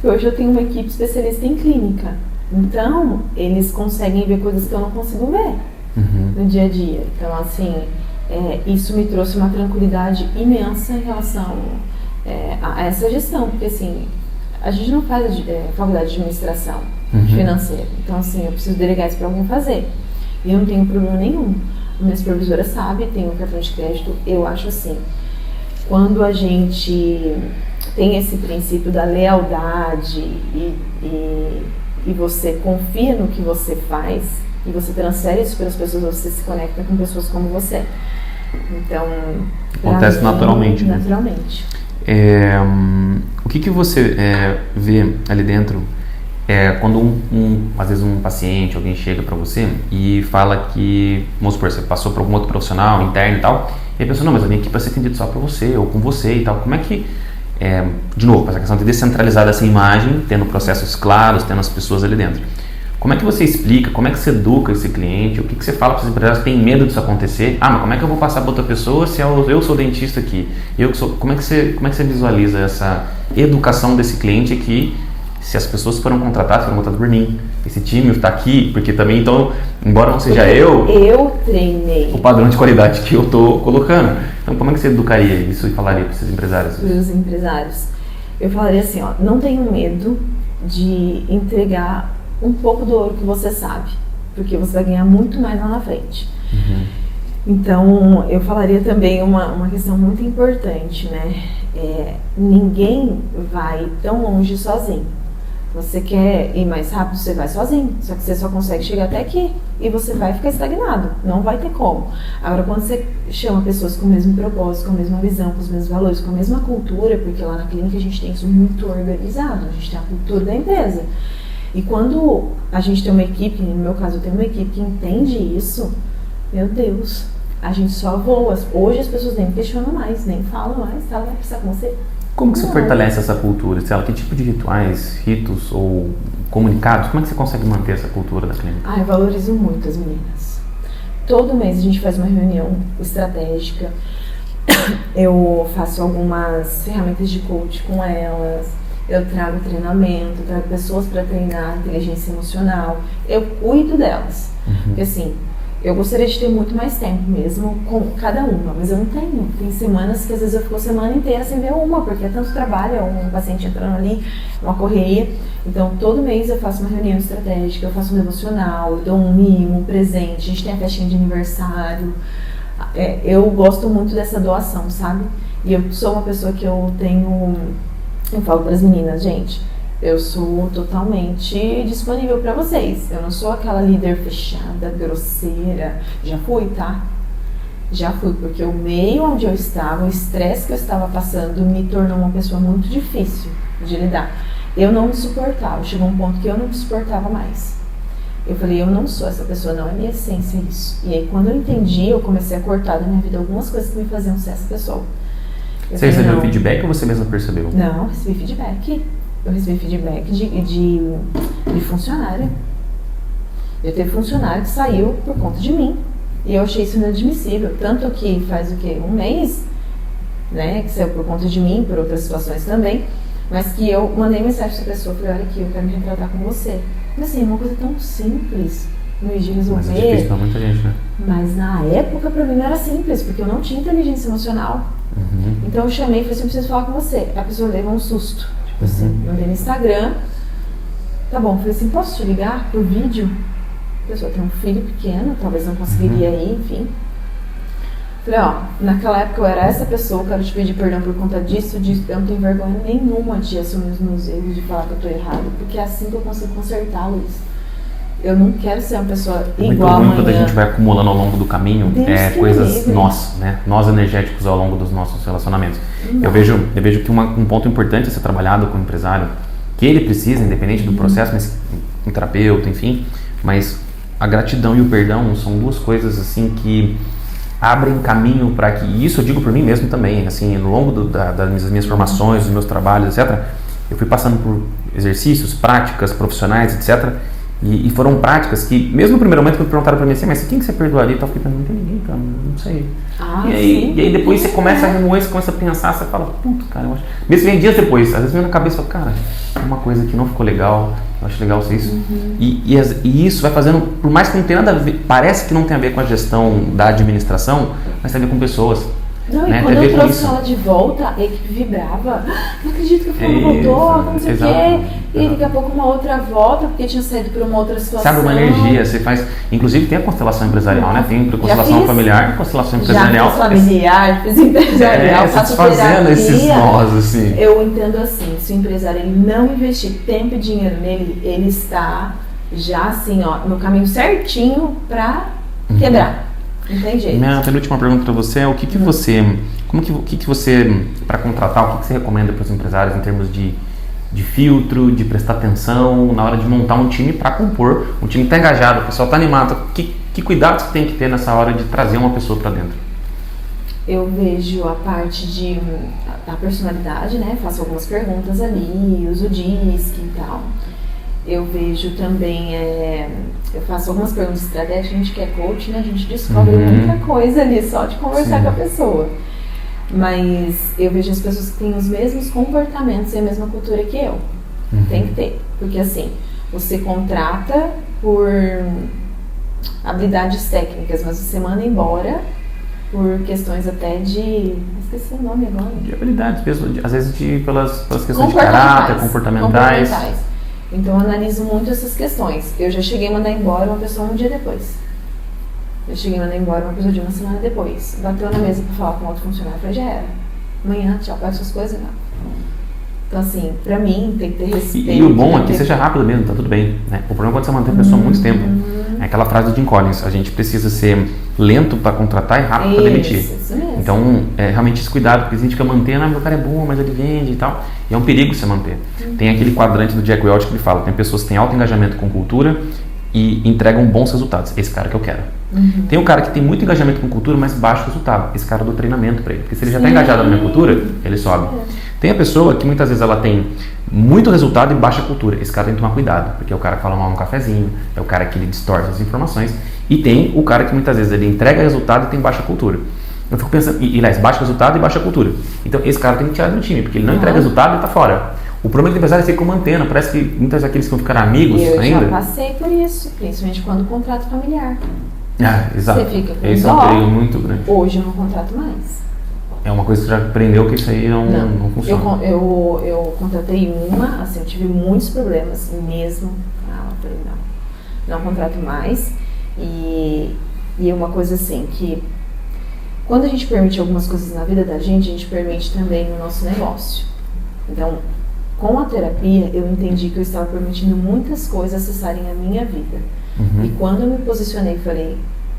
Hoje eu tenho uma equipe especialista em clínica. Então, eles conseguem ver coisas que eu não consigo ver no dia a dia. Então, assim, isso me trouxe uma tranquilidade imensa em relação a essa gestão. Porque, assim, a gente não faz faculdade de administração financeira. Então, assim, eu preciso delegar isso para alguém fazer. E eu não tenho problema nenhum. A minha supervisora sabe, tem um cartão de crédito. Eu acho assim, quando a gente tem esse princípio da lealdade e você confia no que você faz e você transfere isso para as pessoas, você se conecta com pessoas como você. Então, acontece naturalmente. Naturalmente. O que você vê ali dentro quando às vezes um paciente, alguém chega para você e fala que, vamos supor, você passou por algum outro profissional interno e tal, e a pessoa, não, mas eu vim aqui para ser atendido só para você ou com você e tal. Como é que, de novo, essa questão de descentralizar essa imagem, tendo processos claros, tendo as pessoas ali dentro. Como é que você explica, como é que você educa esse cliente, o que você fala para os empresários que têm medo disso acontecer? Mas como é que eu vou passar para outra pessoa se eu sou dentista aqui? Como é que você visualiza essa educação desse cliente aqui? Se as pessoas foram contratadas por mim, esse time está aqui, porque também, então, embora não seja eu treinei o padrão de qualidade que eu estou colocando. Então, como é que você educaria isso e falaria para esses empresários? Para os empresários, eu falaria assim, não tenham medo de entregar um pouco do ouro que você sabe, porque você vai ganhar muito mais lá na frente. Então, eu falaria também uma questão muito importante, né? Ninguém vai tão longe sozinho. Você quer ir mais rápido, você vai sozinho. Só que você só consegue chegar até aqui. E você vai ficar estagnado. Não vai ter como. Agora, quando você chama pessoas com o mesmo propósito, com a mesma visão, com os mesmos valores, com a mesma cultura, porque lá na clínica a gente tem isso muito organizado. A gente tem a cultura da empresa. E quando a gente tem uma equipe, no meu caso eu tenho uma equipe que entende isso, meu Deus, a gente só voa. Hoje as pessoas nem questionam mais, nem falam mais, ela vai precisar com você. Como que você fortalece essa cultura? Que tipo de rituais, ritos ou comunicados? Como é que você consegue manter essa cultura da clínica? Eu valorizo muito as meninas. Todo mês a gente faz uma reunião estratégica. Eu faço algumas ferramentas de coach com elas. Eu trago treinamento, trago pessoas para treinar inteligência emocional. Eu cuido delas. Porque assim, eu gostaria de ter muito mais tempo mesmo com cada uma, mas eu não tenho. Tem semanas que às vezes eu fico a semana inteira sem ver uma, porque é tanto trabalho, é um paciente entrando ali, uma correria. Então, todo mês eu faço uma reunião estratégica, eu faço um devocional, eu dou um mimo, um presente, a gente tem a festinha de aniversário. Eu gosto muito dessa doação, sabe? E eu sou uma pessoa que eu falo para as meninas, gente, eu sou totalmente disponível para vocês. Eu não sou aquela líder fechada, grosseira. Já fui, tá? Já fui, porque o meio onde eu estava, o estresse que eu estava passando me tornou uma pessoa muito difícil de lidar. Eu não me suportava, chegou um ponto que eu não me suportava mais. Eu falei, eu não sou essa pessoa, não é minha essência isso. E aí quando eu entendi, eu comecei a cortar da minha vida algumas coisas que me faziam ser essa pessoa. Você recebeu feedback ou você mesma percebeu? Não, recebi feedback. Eu recebi feedback de funcionária. Eu teve funcionário que saiu por conta de mim. E eu achei isso inadmissível. Tanto que faz o quê? Um mês, né? Que saiu por conta de mim, por outras situações também. Mas que eu mandei mensagem para essa pessoa. Falei, olha aqui, eu quero me retratar com você. Mas assim, é uma coisa tão simples. No de resolver. Mas é difícil pra muita gente, né? Mas na época pra mim não era simples, porque eu não tinha inteligência emocional. Então eu chamei e falei assim, eu preciso falar com você. A pessoa levou um susto. Tipo assim, mandei no Instagram. Tá bom, falei assim, posso te ligar por vídeo? A pessoa tem um filho pequeno, talvez não conseguiria ir, enfim. Falei, naquela época eu era essa pessoa, quero te pedir perdão por conta disso, eu não tenho vergonha nenhuma de assumir os meus erros, de falar que eu tô errado, porque é assim que eu consigo consertá-los. Eu não quero ser uma pessoa igual a amanhã. Muito quando a gente vai acumulando ao longo do caminho coisas nossas, né? Nós energéticos ao longo dos nossos relacionamentos. Eu vejo que um ponto importante a ser trabalhado com o empresário, que ele precisa, independente do processo, mas um terapeuta, enfim, mas a gratidão e o perdão são duas coisas assim que abrem caminho para que, e isso eu digo por mim mesmo também, assim, no longo das minhas formações, dos meus trabalhos, etc., eu fui passando por exercícios, práticas profissionais, etc., e foram práticas que, mesmo no primeiro momento, quando perguntaram pra mim assim, mas quem que você perdoaria? Eu fiquei pensando, não tem ninguém, cara, não sei. E aí depois você começa a remoer, você começa a pensar, você fala, puto, cara, eu acho... Mesmo vem dias depois, às vezes vem na cabeça, eu falo, cara, é uma coisa que não ficou legal, eu acho legal ser isso. E isso vai fazendo, por mais que não tenha nada a ver, parece que não tem a ver com a gestão da administração, mas tem a ver com pessoas. Não, e quando eu trouxe ela de volta, a equipe vibrava. Não acredito que o fulano voltou, não sei o quê. E daqui a pouco uma outra volta, porque tinha saído por uma outra situação. Sabe, uma energia, você faz... Inclusive tem a constelação empresarial, né? Tem constelação familiar, constelação empresarial. Já fiz familiar, fiz empresarial, faço fazendo esses nós, assim. Eu entendo assim, se o empresário ele não investir tempo e dinheiro nele, ele está já assim, no caminho certinho para quebrar. Entendi. Minha penúltima pergunta para você é o que você, para contratar, o que você recomenda para os empresários em termos de filtro, de prestar atenção na hora de montar um time para compor, um time que está engajado, o pessoal está animado, que cuidados que tem que ter nessa hora de trazer uma pessoa para dentro? Eu vejo a parte da personalidade, né? Faço algumas perguntas ali, uso DISC e tal. Eu vejo também, eu faço algumas perguntas estratégicas, a gente que é coach, né? A gente descobre muita coisa ali só de conversar com a pessoa. Mas eu vejo as pessoas que têm os mesmos comportamentos e a mesma cultura que eu. Tem que ter. Porque assim, você contrata por habilidades técnicas, mas você manda embora por questões até de... Esqueci o nome agora. De habilidades, às vezes pelas questões de caráter, comportamentais. Então eu analiso muito essas questões. Eu já cheguei a mandar embora uma pessoa um dia depois. Eu cheguei a mandar embora uma pessoa de uma semana depois. Bateu na mesa pra falar com outro funcionário. Eu falei, já era. Amanhã, tchau, pega suas coisas e não. Então, assim, pra mim tem que ter respeito. E o bom é que seja rápido mesmo, tá tudo bem, né? O problema é quando você mantém a pessoa muito tempo. É aquela frase do Jim Collins, a gente precisa ser lento para contratar e rápido para demitir. Isso mesmo. Então, realmente esse cuidado, porque a gente fica mantendo, meu cara é bom, mas ele vende e tal. E é um perigo você manter. Tem aquele quadrante do Jack Welch que ele fala, tem pessoas que têm alto engajamento com cultura e entregam bons resultados. Esse cara que eu quero. Tem um cara que tem muito engajamento com cultura, mas baixo resultado. Esse cara eu dou treinamento para ele. Porque se ele já está engajado na minha cultura, ele sobe. Tem a pessoa que muitas vezes ela tem muito resultado e baixa cultura. Esse cara tem que tomar cuidado, porque é o cara que fala mal no cafezinho, é o cara que ele distorce as informações. E tem o cara que muitas vezes ele entrega resultado e tem baixa cultura. Eu fico pensando, aliás, baixo resultado e baixa cultura. Então esse cara tem que tirar do time, porque ele não entrega resultado e está fora. O problema é que o empresário fica mantendo, parece que muitas daqueles que vão ficar amigos ainda. Eu já passei por isso, principalmente quando o contrato familiar. Exato. Você fica com esse é um perigo muito grande. Hoje eu não contrato mais. É uma coisa que você já aprendeu que isso aí não funciona. Eu contratei uma, assim, eu tive muitos problemas mesmo. Eu falei, não contrato mais. E é uma coisa assim, que quando a gente permite algumas coisas na vida da gente, a gente permite também no nosso negócio. Então, com a terapia, eu entendi que eu estava permitindo muitas coisas acessarem a minha vida. E quando eu me posicionei e falei,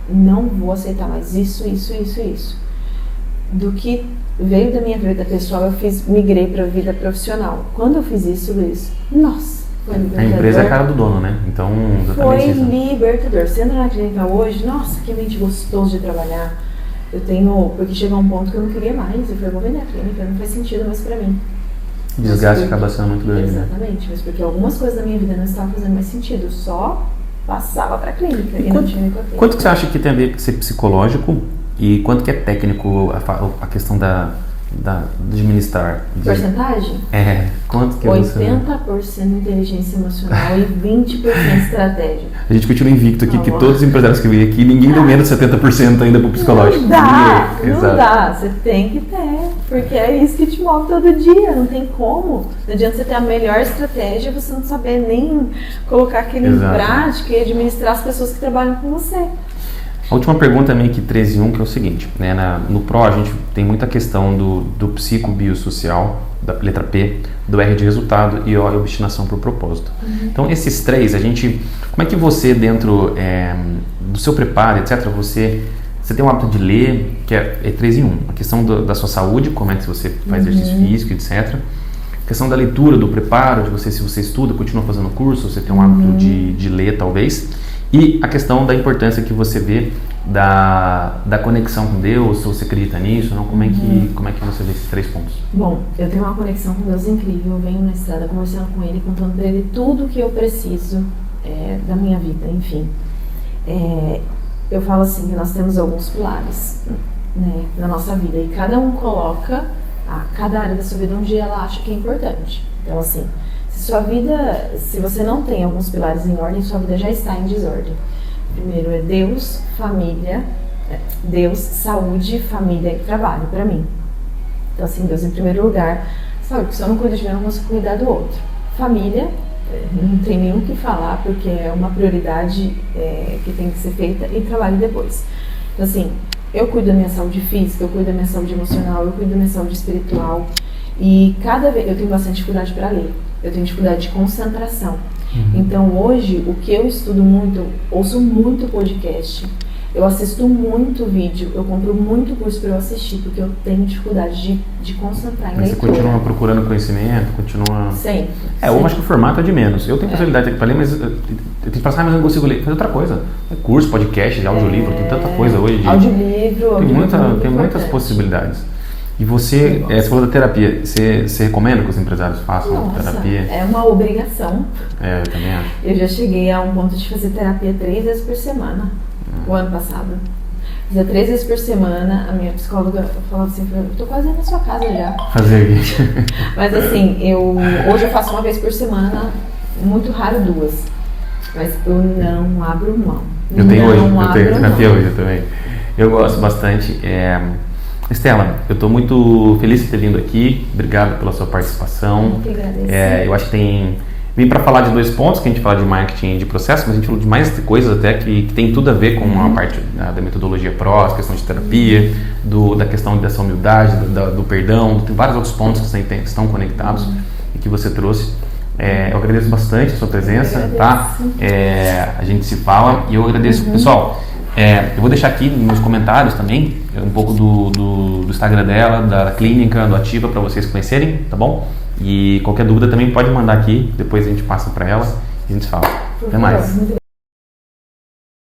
não vou aceitar mais isso, do que veio da minha vida pessoal, migrei para a vida profissional. Quando eu fiz isso, Luiz, nossa, foi libertador. A empresa é a cara do dono, né? Então, exatamente foi isso. Libertador. Você entra na clínica hoje, nossa, que ambiente gostoso de trabalhar. Porque chegou um ponto que eu não queria mais. Eu falei, vou vender a clínica, não faz sentido mais para mim. O desgaste acaba sendo muito grande. Exatamente, mas porque algumas coisas da minha vida não estavam fazendo mais sentido, só passava para a clínica e não tinha me contato. Quanto que você acha que tem a ver com ser psicológico e quanto que é técnico a questão de administrar? Porcentagem? Quanto que 80% inteligência emocional e 20% estratégia. A gente continua invicto aqui, que todos os empresários que vêm aqui, ninguém deu menos de 70% ainda pro psicológico. Não dá, você tem que ter, porque é isso que te move todo dia, não tem como. Não adianta você ter a melhor estratégia e você não saber nem colocar aquilo em prática e administrar as pessoas que trabalham com você. A última pergunta também aqui, 13.1, que é o seguinte, né, no PRO a gente tem muita questão do psicobiosocial, da letra P, do R de resultado e O de obstinação por propósito. Então esses três, como é que você dentro do seu preparo, etc., você tem um hábito de ler, que é 3 em 1, a questão da sua saúde, como é que você faz exercício físico, etc., a questão da leitura, do preparo, de você, se você estuda, continua fazendo curso, você tem um hábito de ler talvez, e a questão da importância que você vê da conexão com Deus, se você acredita nisso, não? Como é que você vê esses 3 pontos? Bom, eu tenho uma conexão com Deus incrível, eu venho na estrada conversando com Ele, contando para Ele tudo o que eu preciso da minha vida, enfim. Eu falo assim, que nós temos alguns pilares, né, na nossa vida, e cada um coloca cada área da sua vida onde ela acha que é importante. Então, assim, se você não tem alguns pilares em ordem, sua vida já está em desordem. Primeiro é Deus, família, Deus, saúde, família e trabalho, para mim. Então, assim, Deus em primeiro lugar, sabe, porque se eu não cuido de mim, eu não consigo cuidar do outro. Família, não tem nem o que falar, porque é uma prioridade que tem que ser feita, e trabalho depois. Então, assim, eu cuido da minha saúde física, eu cuido da minha saúde emocional, eu cuido da minha saúde espiritual, e cada vez eu tenho bastante dificuldade para ler. Eu tenho dificuldade de concentração. Então hoje, o que eu estudo muito, ouço muito podcast, eu assisto muito vídeo, eu compro muito curso para eu assistir, porque eu tenho dificuldade de concentrar em leitura. Você continua procurando conhecimento, continua... Sempre. Eu acho que o formato é de menos. Eu tenho possibilidade aqui para ler, mas eu tenho que passar, mas eu não consigo ler. Fazer outra coisa. Curso, podcast, audiolivro, tem tanta coisa hoje. Audiolivro. Tem muitas possibilidades. E você falou da terapia, você recomenda que os empresários façam terapia? É uma obrigação. Eu também acho. Eu já cheguei a um ponto de fazer terapia 3 vezes por semana, o ano passado. Fazia 3 vezes por semana, a minha psicóloga falava assim, eu tô quase na sua casa já. Fazer aqui. Mas assim, hoje eu faço 1 vez por semana, muito raro 2. Mas eu não abro mão. Eu tenho terapia hoje também. Eu gosto bastante. Estela, eu estou muito feliz de ter vindo aqui, obrigado pela sua participação. Eu que agradeço. Eu acho que vim para falar de 2 pontos, que a gente fala de marketing e de processo, mas a gente falou de mais coisas até que tem tudo a ver com a parte da metodologia PRO, a questão de terapia, da questão dessa humildade, do perdão, tem vários outros pontos que estão conectados. que você trouxe. Eu agradeço bastante a sua presença, tá? A gente se fala e eu agradeço. Pessoal, eu vou deixar aqui nos comentários também um pouco do Instagram dela, da clínica, do Ativa, para vocês conhecerem, tá bom? E qualquer dúvida também pode mandar aqui, depois a gente passa para ela e a gente fala. Até mais.